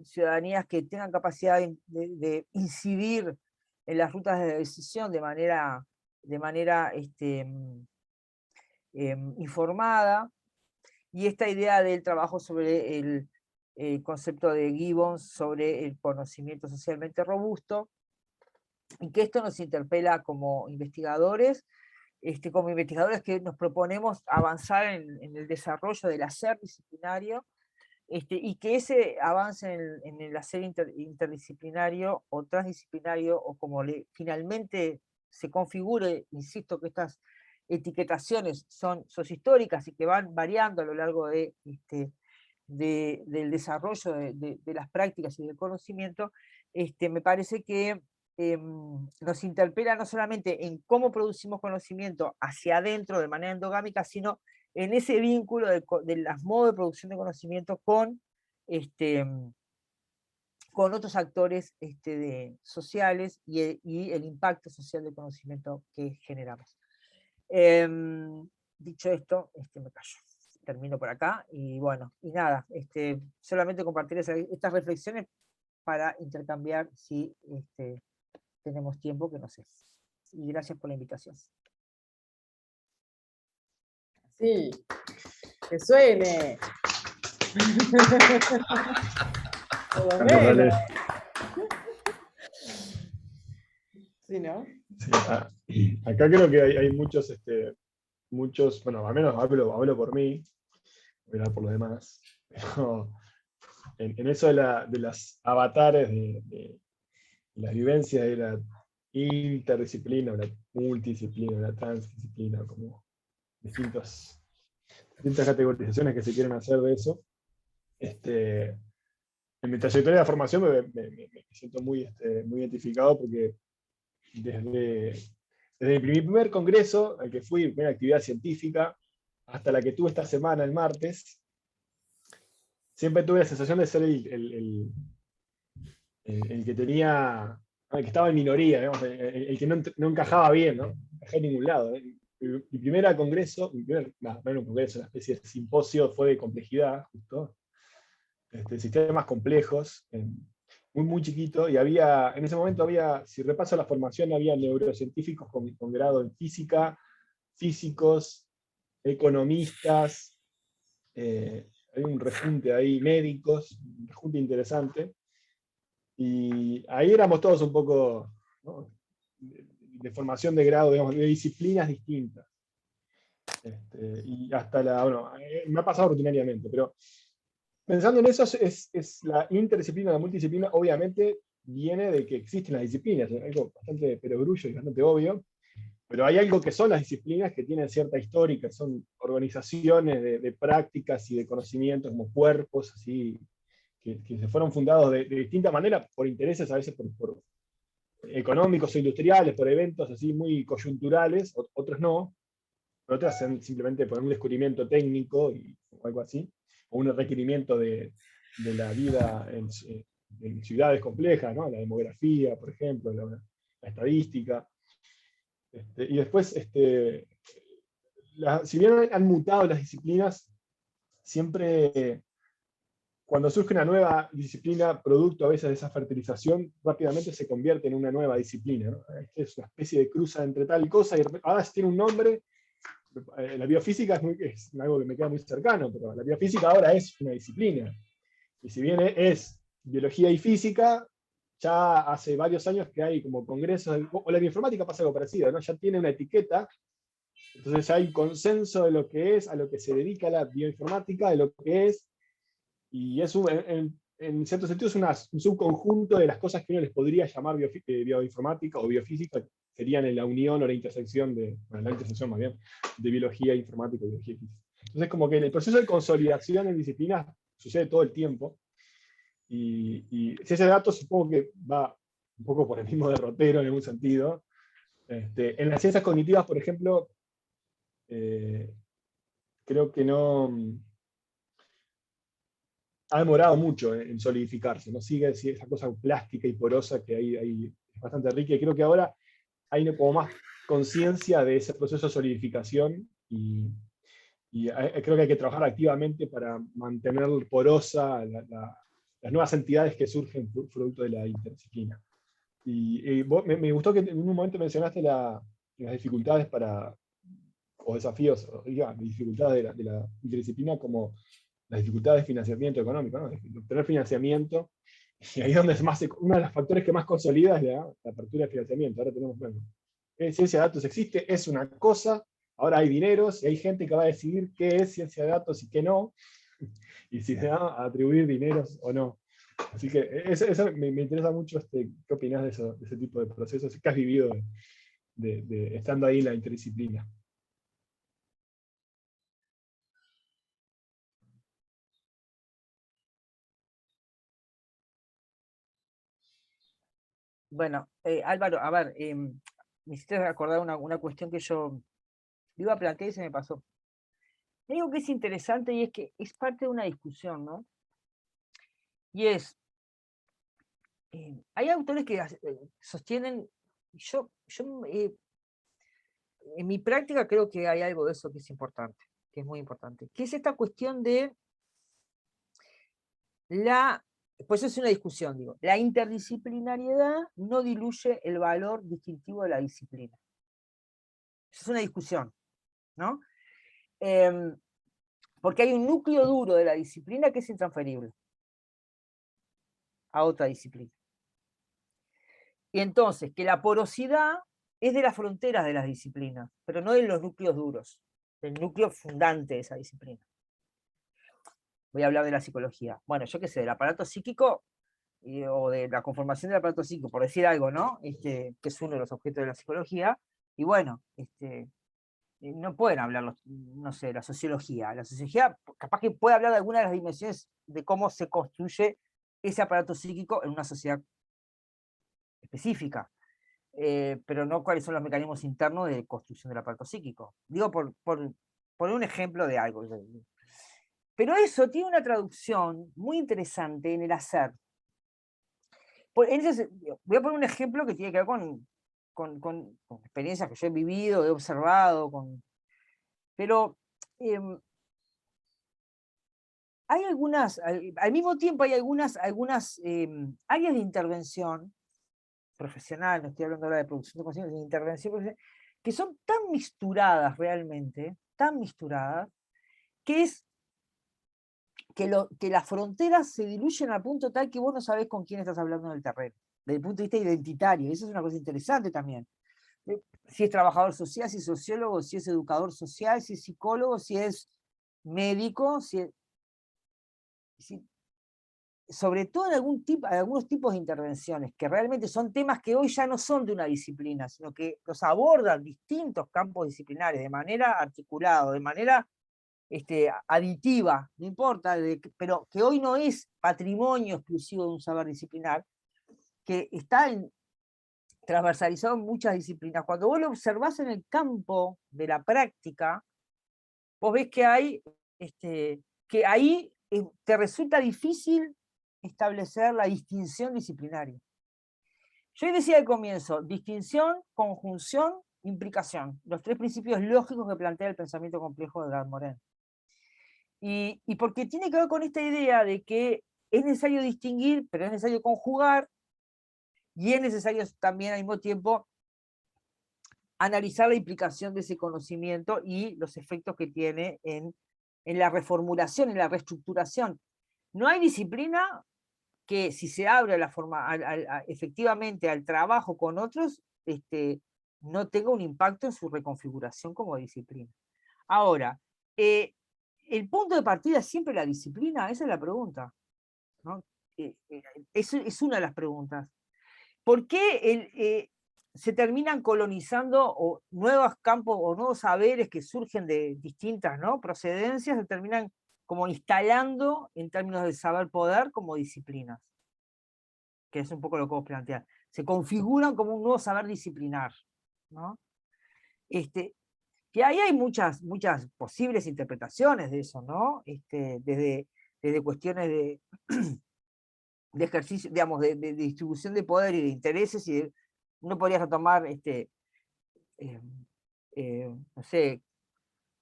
Speaker 2: ciudadanías que tengan capacidad de incidir en las rutas de decisión de manera informada, y esta idea del trabajo sobre el concepto de Gibbons sobre el conocimiento socialmente robusto, y que esto nos interpela como investigadores que nos proponemos avanzar en el desarrollo del hacer disciplinario, y que ese avance en el hacer interdisciplinario o transdisciplinario, o como finalmente se configure, insisto que estas etiquetaciones son históricas y que van variando a lo largo del desarrollo de las prácticas y del conocimiento, me parece que nos interpela no solamente en cómo producimos conocimiento hacia adentro de manera endogámica, sino en ese vínculo de los modos de producción de conocimiento con otros actores sociales, y el impacto social del conocimiento que generamos. Dicho esto, me callo. Termino por acá, y bueno, y nada, solamente compartir estas reflexiones para intercambiar si tenemos tiempo, que no sé. Y gracias por la invitación.
Speaker 3: Sí, que suene. Por lo menos. Sí, ¿no?
Speaker 1: Sí, acá creo que hay muchos, bueno, al menos hablo por mí, voy a hablar por los demás, pero en eso de las avatares, de las vivencias de la interdisciplina, o la multidisciplina, o la transdisciplina, como distintas categorizaciones que se quieren hacer de eso. En mi trayectoria de formación me siento muy identificado, porque desde mi primer congreso, al que fui, mi primera actividad científica, hasta la que tuve esta semana, el martes, siempre tuve la sensación de ser el que tenía, el que estaba en minoría, digamos, el que no encajaba bien, ¿no? No encajé en ningún lado. Mi primer congreso, no era un congreso, una especie de simposio, fue de complejidad, justo, sistemas complejos, muy, muy chiquito, y en ese momento había, si repaso la formación, había neurocientíficos con grado en física, físicos, economistas, hay un rejunte ahí, médicos, un rejunte interesante, y ahí éramos todos un poco, ¿no?, de formación de grado, digamos, de disciplinas distintas. Y hasta me ha pasado rutinariamente, pero pensando en eso, es la interdisciplina, la multidisciplina, obviamente viene de que existen las disciplinas, es algo bastante perogrullo y bastante obvio, pero hay algo que son las disciplinas, que tienen cierta historia, que son organizaciones de prácticas y de conocimientos, como cuerpos, así, que se fueron fundados de distinta manera, por intereses a veces por económicos o industriales, por eventos así muy coyunturales, otros no, pero otras simplemente por un descubrimiento técnico o algo así, o un requerimiento de la vida en ciudades complejas, ¿no? La demografía, por ejemplo, la estadística. Y después, si bien han mutado las disciplinas, siempre cuando surge una nueva disciplina, producto a veces de esa fertilización, rápidamente se convierte en una nueva disciplina, ¿no? Es una especie de cruza entre tal cosa, y ahora tiene un nombre. La biofísica es algo que me queda muy cercano, pero la biofísica ahora es una disciplina. Y si bien es biología y física, ya hace varios años que hay como congresos, o la bioinformática pasa algo parecido, ¿no? Ya tiene una etiqueta, entonces hay consenso de lo que es, a lo que se dedica la bioinformática, de lo que es, y es en cierto sentido es un subconjunto de las cosas que uno les podría llamar bioinformática o biofísica, serían en la unión o la intersección la intersección más bien, de biología, informática y biología y física. Entonces, como que el proceso de consolidación en disciplinas sucede todo el tiempo, y ciencia de datos supongo que va un poco por el mismo derrotero en algún sentido. En las ciencias cognitivas, por ejemplo, creo que no ha demorado mucho en solidificarse, ¿no? Sigue esa cosa plástica y porosa que hay es bastante rica, y creo que ahora hay como más conciencia de ese proceso de solidificación, y creo que hay que trabajar activamente para mantener porosa las nuevas entidades que surgen producto de la interdisciplina. Y me gustó que en un momento mencionaste las dificultades o desafíos, o dificultades de la interdisciplina, como las dificultades de financiamiento económico, ¿no? De obtener financiamiento, y ahí es donde uno de los factores que más consolida es la apertura de financiamiento. Ahora tenemos, bueno, ciencia de datos existe, es una cosa, ahora hay dineros, y hay gente que va a decidir qué es ciencia de datos y qué no, y si se va a atribuir dineros o no. Así que eso me interesa mucho, qué opinás de ese tipo de procesos que has vivido estando ahí en la interdisciplina.
Speaker 2: Bueno, Álvaro, a ver, me hiciste acordar una cuestión que yo iba a plantear y se me pasó. Hay algo que es interesante, y es que es parte de una discusión, ¿no? Y es, hay autores que sostienen, en mi práctica creo que hay algo de eso que es importante, que es muy importante, que es esta cuestión de pues es una discusión, digo, la interdisciplinariedad no diluye el valor distintivo de la disciplina. Es una discusión, ¿no? Porque hay un núcleo duro de la disciplina que es intransferible a otra disciplina. Y entonces, que la porosidad es de las fronteras de las disciplinas, pero no de los núcleos duros, del núcleo fundante de esa disciplina. voy a hablar de la psicología. Bueno, yo qué sé, del aparato psíquico o de la conformación del aparato psíquico, por decir algo, ¿no? Que es uno de los objetos de la psicología. Y bueno, no pueden hablar, no sé, la sociología. La sociología capaz que puede hablar de algunas de las dimensiones de cómo se construye ese aparato psíquico en una sociedad específica, pero no cuáles son los mecanismos internos de construcción del aparato psíquico. Digo por poner un ejemplo de algo. Pero eso tiene una traducción muy interesante en el hacer. Voy a poner un ejemplo que tiene que ver con experiencias que yo he vivido, he observado, pero hay algunas, al mismo tiempo hay algunas áreas de intervención profesional, no estoy hablando ahora de producción de conciencia, de intervención profesional, que son tan misturadas realmente, tan misturadas, que es que las fronteras se diluyen al punto tal que vos no sabés con quién estás hablando en el terreno, desde el punto de vista identitario. Eso es una cosa interesante también. Si es trabajador social, si es sociólogo, si es educador social, si es psicólogo, si es médico, sobre todo en algunos tipos de intervenciones, que realmente son temas que hoy ya no son de una disciplina, sino que los abordan distintos campos disciplinares de manera articulada, de manera aditiva, no importa, pero que hoy no es patrimonio exclusivo de un saber disciplinar, que está transversalizado en muchas disciplinas. Cuando vos lo observás en el campo de la práctica, vos ves que ahí te resulta difícil establecer la distinción disciplinaria. Yo decía al comienzo, distinción, conjunción, implicación, los tres principios lógicos que plantea el pensamiento complejo de Gad-Morin. Y porque tiene que ver con esta idea de que es necesario distinguir, pero es necesario conjugar, y es necesario también al mismo tiempo analizar la implicación de ese conocimiento y los efectos que tiene en la reformulación, en la reestructuración. No hay disciplina que, si se abre efectivamente al trabajo con otros, no tenga un impacto en su reconfiguración como disciplina. Ahora, el punto de partida es siempre la disciplina, esa es la pregunta, ¿no? Es una de las preguntas. ¿Por qué se terminan colonizando nuevos campos o nuevos saberes que surgen de distintas, ¿no?, procedencias, se terminan como instalando en términos de saber poder como disciplinas? Que es un poco lo que vos planteás. Se configuran como un nuevo saber disciplinar, ¿no? Que ahí hay muchas posibles interpretaciones de eso, ¿no? Desde cuestiones de ejercicio, digamos, de distribución de poder y de intereses, y uno podría retomar, no sé,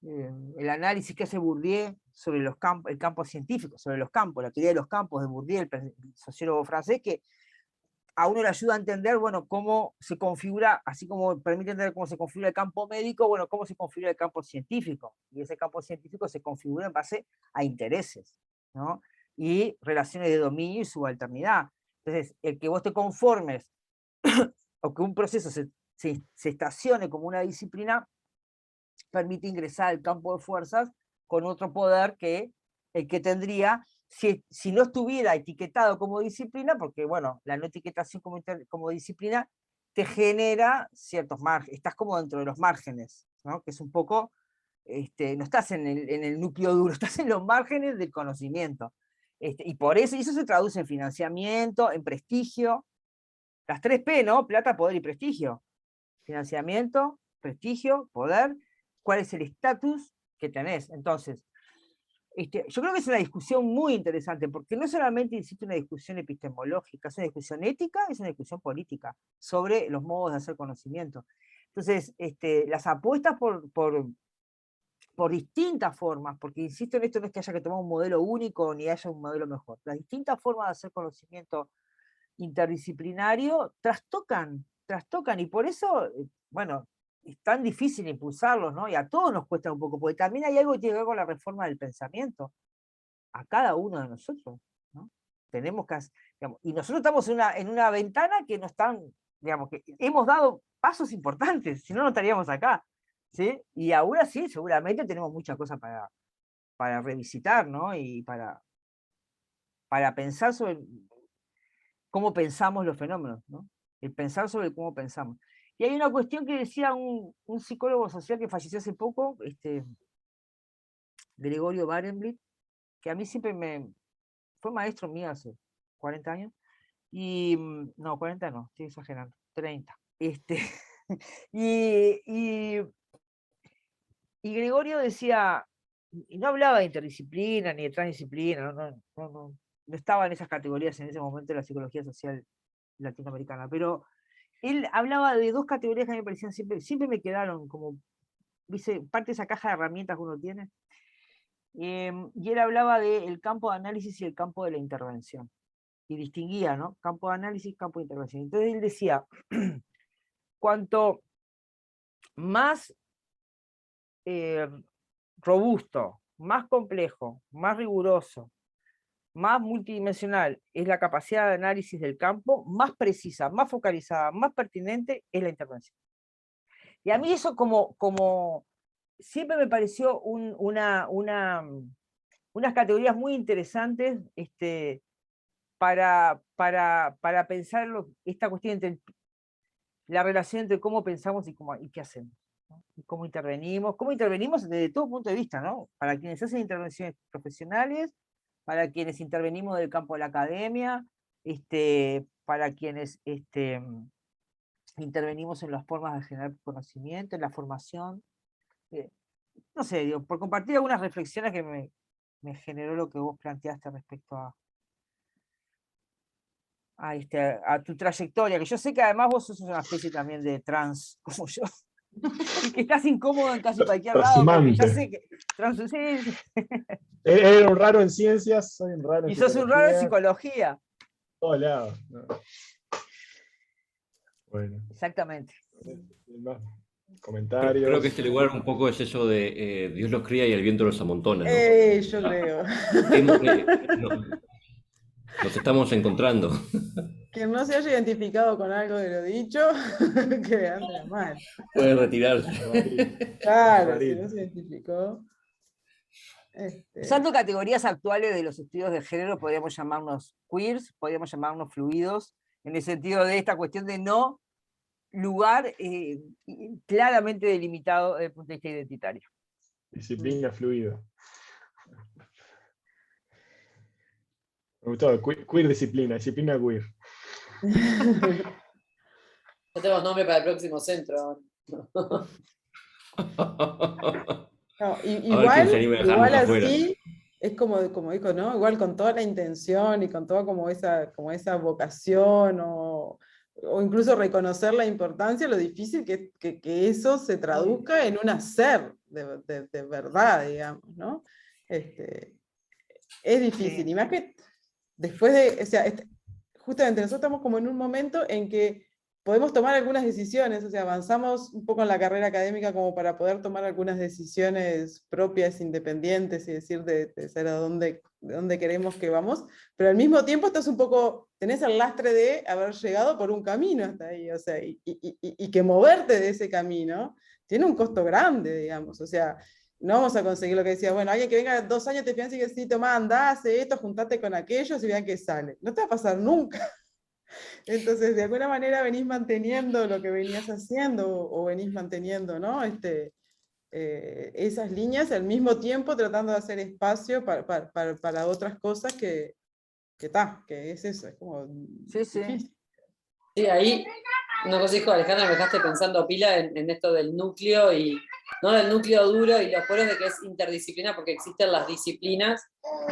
Speaker 2: el análisis que hace Bourdieu sobre el campo científico, sobre los campos, la teoría de los campos de Bourdieu, el sociólogo francés, que a uno le ayuda a entender, bueno, cómo se configura, así como permite entender cómo se configura el campo médico, bueno, cómo se configura el campo científico. Y ese campo científico se configura en base a intereses, ¿no?, y relaciones de dominio y subalternidad. Entonces, el que vos te conformes o que un proceso se estacione como una disciplina permite ingresar al campo de fuerzas con otro poder que el que tendría si no estuviera etiquetado como disciplina, porque bueno, la no etiquetación como disciplina te genera ciertos márgenes, estás como dentro de los márgenes, ¿no?, que es un poco, no estás en el núcleo duro, estás en los márgenes del conocimiento. Y por eso, y eso se traduce en financiamiento, en prestigio, las 3P, ¿no?, plata, poder y prestigio. Financiamiento, prestigio, poder, ¿cuál es el estatus que tenés? Entonces, yo creo que es una discusión muy interesante, porque no solamente existe una discusión epistemológica, es una discusión ética, es una discusión política, sobre los modos de hacer conocimiento. Entonces, las apuestas por distintas formas, porque insisto en esto, no es que haya que tomar un modelo único ni haya un modelo mejor, las distintas formas de hacer conocimiento interdisciplinario trastocan, y por eso, bueno, es tan difícil impulsarlos, ¿no? Y a todos nos cuesta un poco, porque también hay algo que tiene que ver con la reforma del pensamiento, a cada uno de nosotros, ¿no? Tenemos que, digamos, y nosotros estamos en una ventana que no están, digamos, que hemos dado pasos importantes, si no, no estaríamos acá, ¿sí? Y aún así, seguramente tenemos muchas cosas revisitar, ¿no? Y para pensar sobre cómo pensamos los fenómenos, ¿no? El pensar sobre cómo pensamos. Y hay una cuestión que decía un psicólogo social que falleció hace poco, Gregorio Barenblit, que a mí siempre fue maestro mío hace 40 años, y no, 40 no, estoy exagerando, 30. Y Gregorio decía, y no hablaba de interdisciplina ni de transdisciplina, no estaba en esas categorías en ese momento de la psicología social latinoamericana, pero él hablaba de dos categorías que a mí me parecían siempre me quedaron como, dice, parte de esa caja de herramientas que uno tiene, y él hablaba del campo de análisis y el campo de la intervención, y distinguía, ¿no? Campo de análisis, campo de intervención. Entonces él decía, cuanto más robusto, más complejo, más riguroso, más multidimensional es la capacidad de análisis del campo, más precisa, más focalizada, más pertinente es la intervención. Y a mí eso como siempre me pareció unas categorías muy interesantes para pensar esta cuestión entre la relación entre cómo pensamos y qué hacemos, ¿no? Y cómo intervenimos desde todo punto de vista, ¿no? Para quienes hacen intervenciones profesionales, para quienes intervenimos del campo de la academia, para quienes intervenimos en las formas de generar conocimiento, en la formación. No sé, digo, por compartir algunas reflexiones que me generó lo que vos planteaste respecto a tu trayectoria, que yo sé que además vos sos una especie también de trans, como yo, y que estás incómodo en casi cualquier lado, porque ya sé que sí.
Speaker 1: Era un raro en ciencias, soy un raro en
Speaker 2: Y sos un raro en
Speaker 1: psicología.
Speaker 2: psicología.
Speaker 1: Todos lados. No. Bueno.
Speaker 2: Exactamente.
Speaker 1: Más comentarios.
Speaker 4: Creo que este lugar un poco es eso de Dios los cría y el viento los amontona, ¿no?
Speaker 3: Yo creo.
Speaker 4: Nos estamos encontrando.
Speaker 3: Quien no se haya identificado con algo de lo dicho, que anda mal.
Speaker 4: Puede retirarse.
Speaker 3: Claro, si no se identificó.
Speaker 2: Usando categorías actuales de los estudios de género, podríamos llamarnos queers, podríamos llamarnos fluidos, en el sentido de esta cuestión de no lugar claramente delimitado desde el punto de vista identitario.
Speaker 1: Disciplina fluida. Me gustó, queer disciplina queer.
Speaker 5: Ya tenemos nombre para el próximo centro.
Speaker 3: No, igual así, es como dijo, ¿no? Igual con toda la intención y con toda como esa vocación o incluso reconocer la importancia, lo difícil que eso se traduzca en un hacer de verdad, digamos, ¿no? Es difícil, y más que después de, o sea, justamente nosotros estamos como en un momento en que podemos tomar algunas decisiones, o sea, avanzamos un poco en la carrera académica como para poder tomar algunas decisiones propias, independientes, y decir de ser a dónde queremos que vamos, pero al mismo tiempo estás un poco, tenés el lastre de haber llegado por un camino hasta ahí, o sea, y que moverte de ese camino tiene un costo grande, digamos, o sea, no vamos a conseguir lo que decía, bueno, alguien que venga 2 años te financia y que sí, toma, andá, hace esto, juntate con aquellos y vean qué sale. No te va a pasar nunca. Entonces, de alguna manera venís manteniendo lo que venías haciendo o venís manteniendo, ¿no? Esas líneas al mismo tiempo tratando de hacer espacio para otras cosas que es eso, es como difícil.
Speaker 5: Sí, ahí, una cosa dijo Alejandra, me dejaste pensando pila en esto del núcleo y no del núcleo duro y los polos de que es interdisciplina porque existen las disciplinas.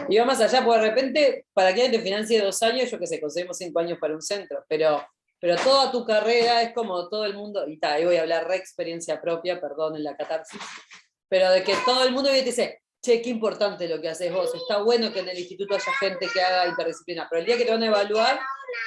Speaker 5: Y va más allá, porque de repente, para que alguien te financie 2 años, yo qué sé, conseguimos 5 años para un centro, pero toda tu carrera es como todo el mundo, y ahí voy a hablar re experiencia propia, perdón en la catarsis, pero de que todo el mundo viene y te dice, che, qué importante lo que haces vos, está bueno que en el instituto haya gente que haga interdisciplina, pero el día que te van a evaluar,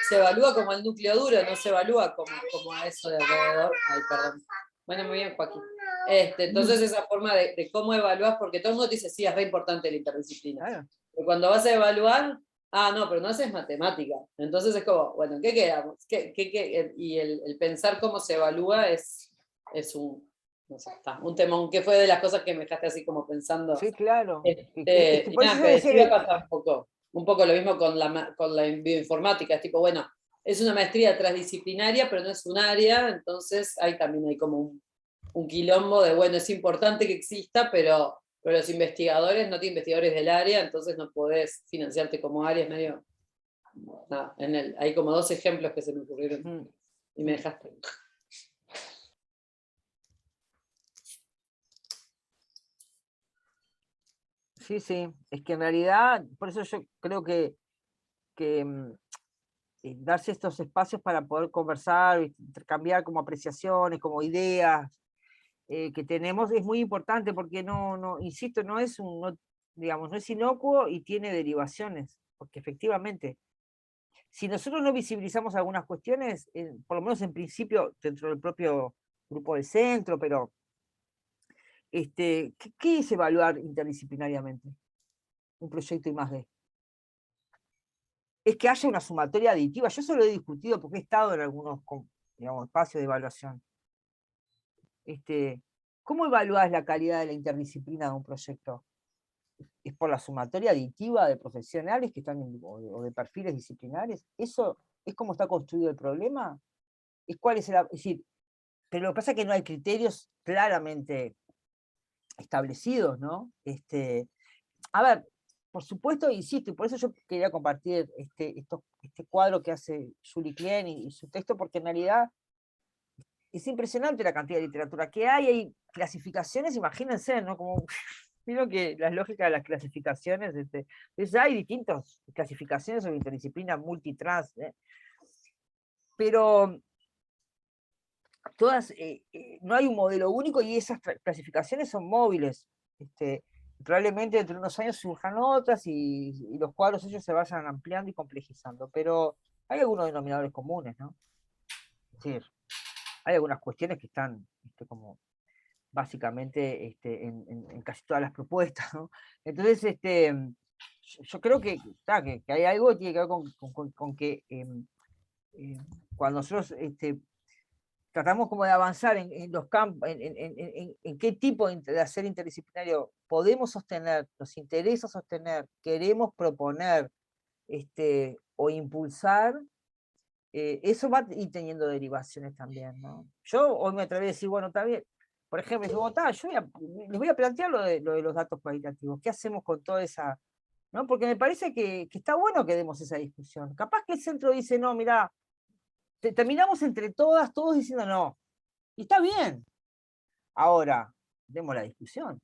Speaker 5: se evalúa como el núcleo duro, no se evalúa como a eso de alrededor. Ay, perdón. Bueno, muy bien, Joaquín. Entonces esa forma de cómo evaluás, porque todo el mundo te dice, sí, es re importante la interdisciplina. Claro. Pero cuando vas a evaluar, no, pero no haces matemática. Entonces es como, bueno, ¿qué quedamos? Y el pensar cómo se evalúa es un No sé, está. Un temón que fue de las cosas que me dejaste así como pensando.
Speaker 2: Sí, claro.
Speaker 5: Y
Speaker 2: Por eso
Speaker 5: nada,
Speaker 2: yo
Speaker 5: que
Speaker 2: decía
Speaker 5: decía pasa un poco lo mismo con la bioinformática, es tipo, bueno, es una maestría transdisciplinaria, pero no es un área, entonces ahí también hay como un quilombo de, bueno, es importante que exista, pero los investigadores no tienen investigadores del área, entonces no podés financiarte como área, es medio, nada, hay como 2 ejemplos que se me ocurrieron y me dejaste.
Speaker 2: sí, sí, es que en realidad, por eso yo creo que darse estos espacios para poder conversar, intercambiar como apreciaciones, como ideas que tenemos es muy importante porque insisto, digamos, no es inocuo y tiene derivaciones, porque efectivamente, si nosotros no visibilizamos algunas cuestiones, por lo menos en principio dentro del propio grupo del centro, pero ¿qué es evaluar interdisciplinariamente un proyecto I+D? Es que haya una sumatoria aditiva. Yo eso lo he discutido porque he estado en algunos, digamos, espacios de evaluación. ¿Cómo evaluás la calidad de la interdisciplina de un proyecto? ¿Es por la sumatoria aditiva de profesionales que están o de perfiles disciplinares? ¿Eso es cómo está construido el problema? Es decir, pero lo que pasa es que no hay criterios claramente establecidos, ¿no? A ver, por supuesto, insisto, y por eso yo quería compartir este cuadro que hace Julie Klein y su texto, porque en realidad es impresionante la cantidad de literatura que hay clasificaciones, imagínense, ¿no? Como, creo que las lógicas de las clasificaciones, hay distintas clasificaciones sobre interdisciplina multitrans, pero todas, no hay un modelo único y esas clasificaciones son móviles. Probablemente dentro de unos años surjan otras y los cuadros ellos se vayan ampliando y complejizando, pero hay algunos denominadores comunes, ¿no? Es decir, hay algunas cuestiones que están como básicamente en casi todas las propuestas, ¿no? Entonces, yo creo que hay algo que tiene que ver con que cuando nosotros tratamos como de avanzar en los campos, en qué tipo de hacer interdisciplinario podemos sostener, nos interesa sostener, queremos proponer o impulsar, eso va a ir teniendo derivaciones también, ¿no? Yo hoy me atreví a decir, bueno, está bien, por ejemplo, digo, les voy a plantear lo de los datos cualitativos, ¿qué hacemos con toda esa? ¿No? Porque me parece que está bueno que demos esa discusión. Capaz que el centro dice, no, mira, terminamos entre todos diciendo no. Y está bien. Ahora, demos la discusión,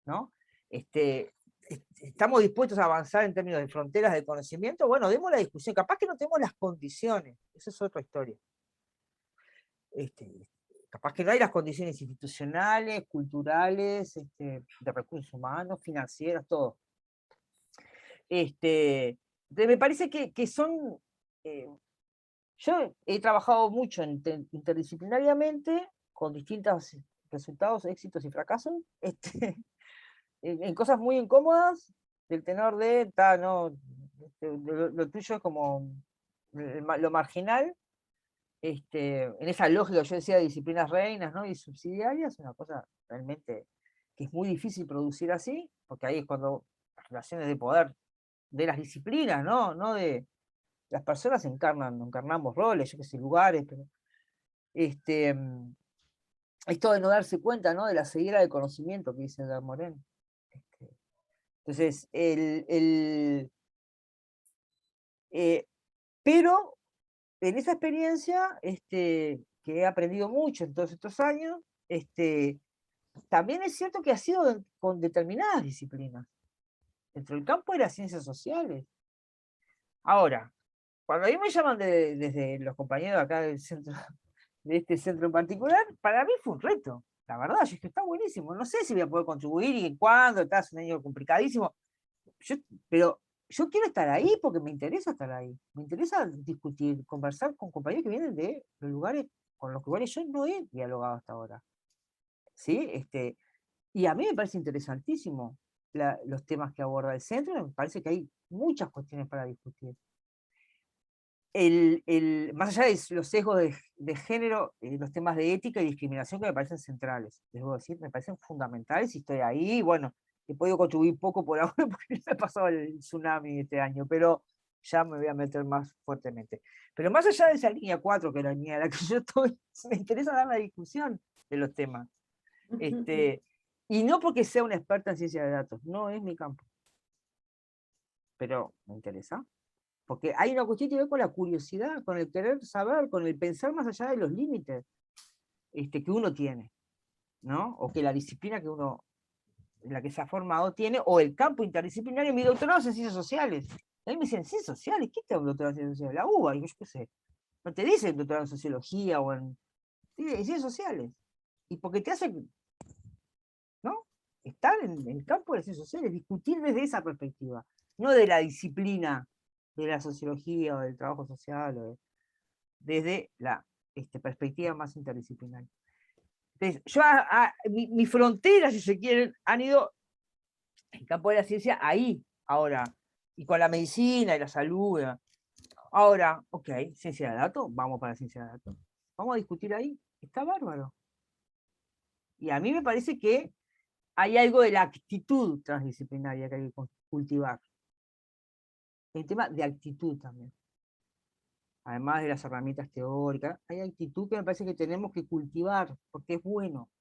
Speaker 2: ¿no? ¿Estamos dispuestos a avanzar en términos de fronteras de conocimiento? Bueno, demos la discusión. Capaz que no tenemos las condiciones. Esa es otra historia. Capaz que no hay las condiciones institucionales, culturales, de recursos humanos, financieros, todo. Me parece que son... yo he trabajado mucho interdisciplinariamente, con distintos resultados, éxitos y fracasos, en cosas muy incómodas, del tenor de, no, lo tuyo es como lo marginal, en esa lógica yo decía de disciplinas reinas, ¿no? Y subsidiarias, una cosa realmente que es muy difícil producir así, porque ahí es cuando las relaciones de poder de las disciplinas, no de las personas encarnamos roles, yo qué sé, lugares, pero esto de no darse cuenta, ¿no? De la ceguera del conocimiento que dice Dan Morén. Entonces, pero en esa experiencia, que he aprendido mucho en todos estos años, también es cierto que ha sido con determinadas disciplinas, dentro del campo de las ciencias sociales. Ahora, cuando a mí me llaman desde los compañeros acá del centro, de este centro en particular, para mí fue un reto. La verdad, yo dije, está buenísimo. No sé si voy a poder contribuir y en cuándo, es un año complicadísimo. Pero yo quiero estar ahí porque me interesa estar ahí. Me interesa discutir, conversar con compañeros que vienen de los lugares con los cuales yo no he dialogado hasta ahora. ¿Sí? Y a mí me parece interesantísimo los temas que aborda el centro, me parece que hay muchas cuestiones para discutir. más allá de los sesgos de género, los temas de ética y discriminación que me parecen centrales, debo decir, me parecen fundamentales y estoy ahí. Bueno, he podido contribuir poco por ahora porque me ha pasado el tsunami este año, pero ya me voy a meter más fuertemente. Pero más allá de esa línea 4, que es la línea en la que yo estoy, me interesa dar la discusión de los temas. Y no porque sea una experta en ciencia de datos, no es mi campo. Pero me interesa. Porque hay una cuestión que tiene que ver con la curiosidad, con el querer saber, con el pensar más allá de los límites que uno tiene, ¿no? O que la disciplina que uno, en la que se ha formado tiene, o el campo interdisciplinario. Mi doctorado es en ciencias sociales. A mí me dicen, ¿ciencias sociales? ¿Qué te da un doctorado en ciencias sociales? La UBA, yo qué sé. No te dicen doctorado en sociología o en ciencias sociales. Y porque te hace, ¿no? Estar en el campo de las ciencias sociales, discutir desde esa perspectiva, no de la disciplina de la sociología o del trabajo social, desde la perspectiva más interdisciplinaria. Entonces, mi frontera, si se quieren, han ido en el campo de la ciencia ahí, ahora, y con la medicina y la salud. Ahora, ok, ciencia de datos, vamos para ciencia de datos. Vamos a discutir ahí, está bárbaro. Y a mí me parece que hay algo de la actitud transdisciplinaria que hay que cultivar. El tema de actitud también. Además de las herramientas teóricas, hay actitud que me parece que tenemos que cultivar, porque es bueno,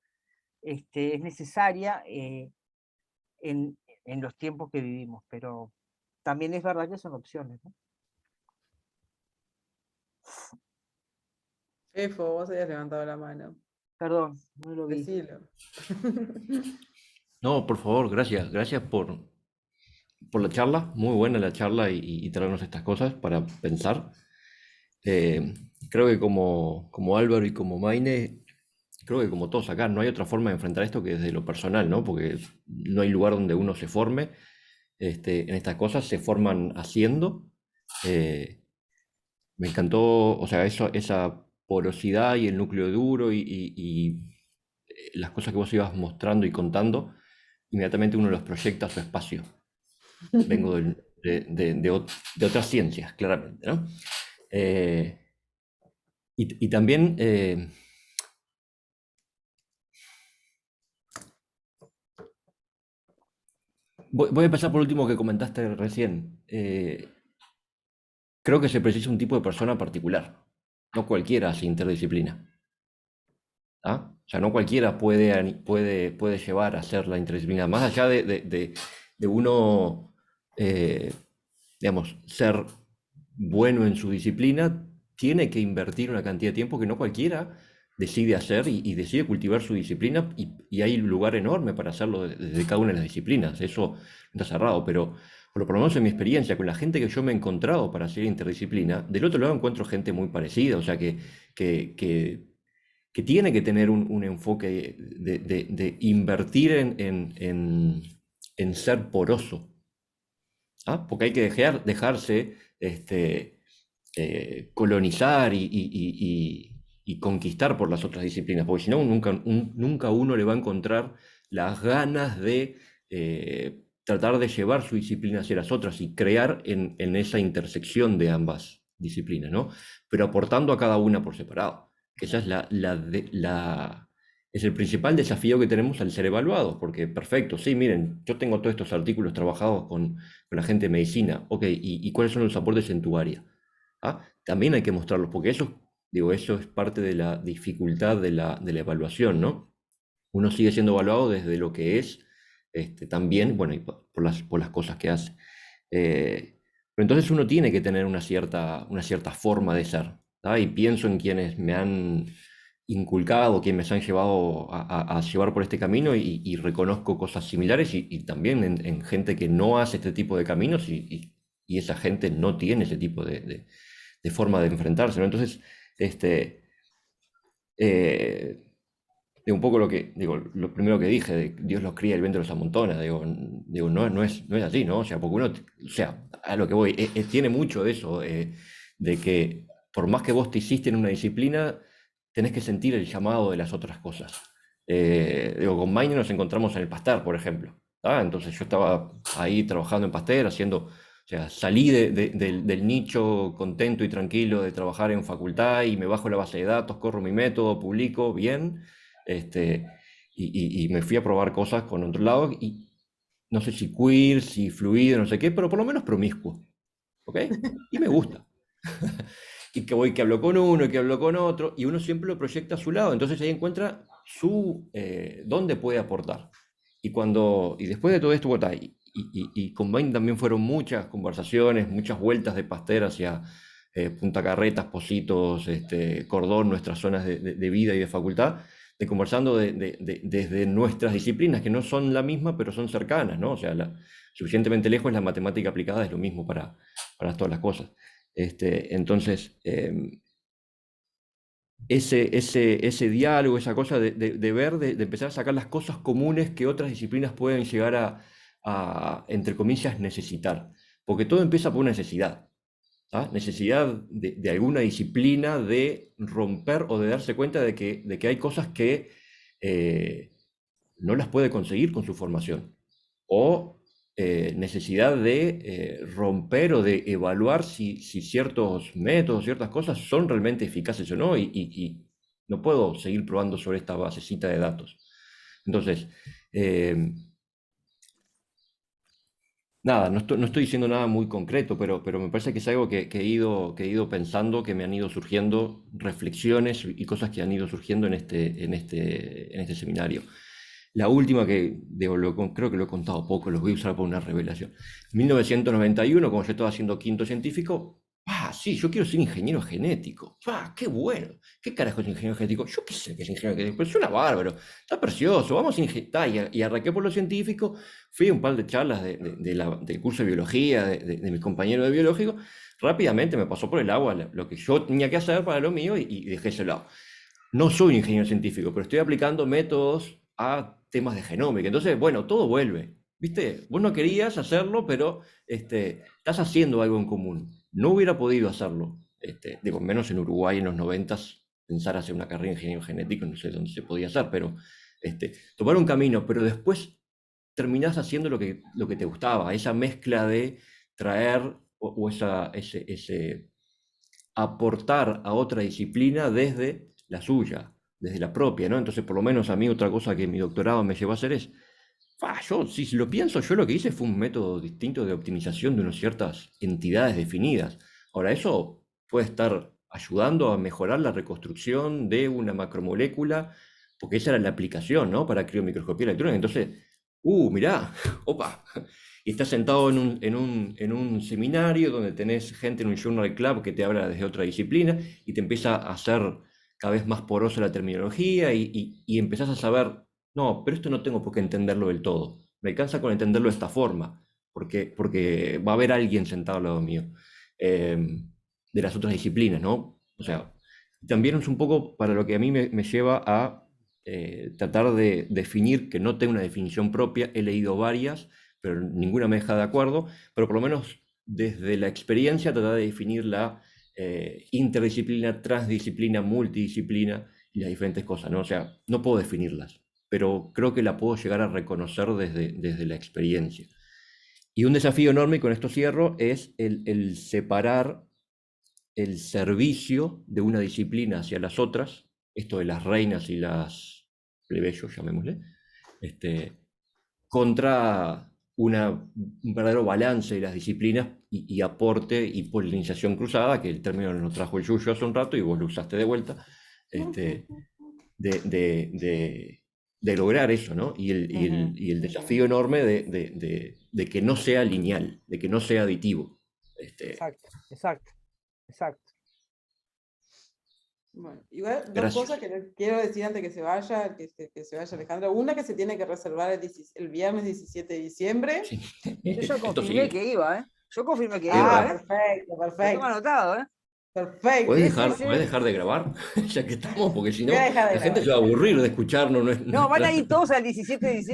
Speaker 2: es necesaria en los tiempos que vivimos, pero también es verdad que son opciones, ¿no?
Speaker 3: Efo, vos habías levantado la mano.
Speaker 2: Perdón, no lo vi.
Speaker 3: Decilo.
Speaker 4: No, por favor, gracias. Gracias por la charla. Muy buena la charla y traernos estas cosas para pensar. Creo que como Álvaro y como Maine, creo que como todos acá, no hay otra forma de enfrentar esto que desde lo personal, ¿no? Porque no hay lugar donde uno se forme. En estas cosas se forman haciendo. Me encantó, o sea, esa porosidad y el núcleo duro y las cosas que vos ibas mostrando y contando, inmediatamente uno los proyecta a su espacio. Vengo de otras ciencias, claramente, ¿no? Y también voy a empezar por último que comentaste recién. Creo que se precisa un tipo de persona particular. No cualquiera hace interdisciplina. ¿Ah? O sea, no cualquiera puede llevar a hacer la interdisciplina. Más allá de uno, digamos, ser bueno en su disciplina, tiene que invertir una cantidad de tiempo que no cualquiera decide hacer y decide cultivar su disciplina y hay un lugar enorme para hacerlo desde cada una de las disciplinas. Eso no está cerrado, pero por lo menos en mi experiencia, con la gente que yo me he encontrado para hacer interdisciplina, del otro lado encuentro gente muy parecida, o sea, que tiene que tener un enfoque de invertir en ser poroso. ¿Ah? Porque hay que dejarse colonizar y conquistar por las otras disciplinas, porque si no, nunca uno le va a encontrar las ganas de tratar de llevar su disciplina hacia las otras y crear en esa intersección de ambas disciplinas, ¿no? Pero aportando a cada una por separado. Esa es el principal desafío que tenemos al ser evaluados, porque perfecto, sí, miren, yo tengo todos estos artículos trabajados con la gente de medicina, ok, ¿y cuáles son los aportes en tu área? ¿Ah? También hay que mostrarlos, porque eso es parte de la dificultad de la evaluación, ¿no? Uno sigue siendo evaluado desde lo que es, también, bueno, y por las cosas que hace. Pero entonces uno tiene que tener una cierta forma de ser, ¿tá? Y pienso en quienes me han inculcado, quienes me han llevado a llevar por este camino y reconozco cosas similares y también en gente que no hace este tipo de caminos y esa gente no tiene ese tipo de forma de enfrentarse, ¿no? Entonces, un poco lo primero que dije, de Dios los cría, el viento los amontona, no es así, ¿no? O sea, porque uno, o sea, a lo que voy, tiene mucho de eso, de que por más que vos te hiciste en una disciplina, tenés que sentir el llamado de las otras cosas. Con Maine nos encontramos en el Pasteur, por ejemplo, ¿tá? Entonces yo estaba ahí trabajando en Pasteur, haciendo O sea, salí del nicho contento y tranquilo de trabajar en facultad y me bajo la base de datos, corro mi método, publico bien, y me fui a probar cosas con otro lado, y no sé si queer, si fluido, no sé qué, pero por lo menos promiscuo, ¿ok? Y me gusta. Y que hablo con uno, y que hablo con otro, y uno siempre lo proyecta a su lado, entonces ahí encuentra dónde puede aportar. Y después de todo esto, bueno, y con Bain también fueron muchas conversaciones, muchas vueltas de Pasteur hacia Punta Carretas, Positos, Cordón, nuestras zonas de vida y de facultad, conversando desde nuestras disciplinas, que no son la misma, pero son cercanas, ¿no? O sea, suficientemente lejos la matemática aplicada es lo mismo para todas las cosas. Entonces, ese diálogo, esa cosa de ver, de empezar a sacar las cosas comunes que otras disciplinas pueden llegar a, entre comillas, necesitar. Porque todo empieza por una necesidad. ¿Ah? Necesidad de alguna disciplina de romper o de darse cuenta de que hay cosas que no las puede conseguir con su formación. O necesidad de romper o de evaluar si ciertos métodos, ciertas cosas son realmente eficaces o no, y no puedo seguir probando sobre esta basecita de datos. Entonces, nada, no estoy diciendo nada muy concreto, pero me parece que es algo que he ido pensando, que me han ido surgiendo reflexiones y cosas que han ido surgiendo en este seminario. La última que creo que lo he contado poco, los voy a usar por una revelación. 1991, como yo estaba haciendo quinto científico, sí, yo quiero ser ingeniero genético. ¡Qué bueno! ¿Qué carajo es ingeniero genético? Yo qué sé que es ingeniero genético, pero suena bárbaro, está precioso, vamos a ingestar. Y arranqué por lo científico, fui a un par de charlas del curso de biología, de mis compañeros de biológico. Rápidamente me pasó por el agua lo que yo tenía que hacer para lo mío y dejé ese lado. No soy ingeniero científico, pero estoy aplicando métodos a temas de genómica. Entonces, bueno, todo vuelve. ¿Viste? Vos no querías hacerlo, pero estás haciendo algo en común. No hubiera podido hacerlo, digo, menos en Uruguay en los 90s, pensar hacer una carrera de ingeniero genético, no sé dónde se podía hacer, pero tomar un camino, pero después terminás haciendo lo que te gustaba, esa mezcla de traer o ese aportar a otra disciplina desde la suya, desde la propia, ¿no? Entonces, por lo menos a mí otra cosa que mi doctorado me llevó a hacer es, yo, si lo pienso, yo lo que hice fue un método distinto de optimización de unas ciertas entidades definidas. Ahora, eso puede estar ayudando a mejorar la reconstrucción de una macromolécula, porque esa era la aplicación, ¿no? Para criomicroscopía electrónica. Entonces, mirá, opa, y estás sentado en un seminario donde tenés gente en un journal club que te habla desde otra disciplina y te empieza a hacer cada vez más porosa la terminología y empezás a saber, no, pero esto no tengo por qué entenderlo del todo. Me alcanza con entenderlo de esta forma, porque va a haber alguien sentado al lado mío, de las otras disciplinas, ¿no? O sea, también es un poco para lo que a mí me lleva a tratar de definir, que no tengo una definición propia, he leído varias, pero ninguna me deja de acuerdo, pero por lo menos desde la experiencia tratar de definir la interdisciplina, transdisciplina, multidisciplina y las diferentes cosas, ¿no? O sea, no puedo definirlas, pero creo que la puedo llegar a reconocer desde la experiencia. Y un desafío enorme, y con esto cierro, es el separar el servicio de una disciplina hacia las otras, esto de las reinas y las plebeyos, llamémosle, contra un verdadero balance de las disciplinas y aporte y polinización cruzada, que el término nos trajo el Yuyo hace un rato y vos lo usaste de vuelta, de lograr eso, ¿no? Y el desafío enorme de que no sea lineal, de que no sea aditivo.
Speaker 2: Exacto.
Speaker 3: Bueno, igual dos
Speaker 4: Gracias.
Speaker 3: cosas que quiero decir antes que se vaya, que se vaya Alejandra. Una, que se tiene que reservar el viernes 17 de diciembre.
Speaker 4: Sí.
Speaker 2: Yo
Speaker 4: Esto
Speaker 2: confirmé
Speaker 4: sí.
Speaker 2: que iba, ¿eh? Yo confirmé que
Speaker 4: Ah,
Speaker 2: iba, ¿eh?
Speaker 3: Perfecto,
Speaker 2: Lo
Speaker 3: perfecto.
Speaker 2: tengo anotado, ¿eh?
Speaker 3: Perfecto.
Speaker 4: ¿Podés
Speaker 2: Sí.
Speaker 4: dejar de grabar? Ya que estamos, porque si no,
Speaker 3: Voy a dejar de
Speaker 4: la gente
Speaker 3: grabar.
Speaker 4: se va a aburrir de escucharnos.
Speaker 2: No, van a ir todos al 17 de diciembre.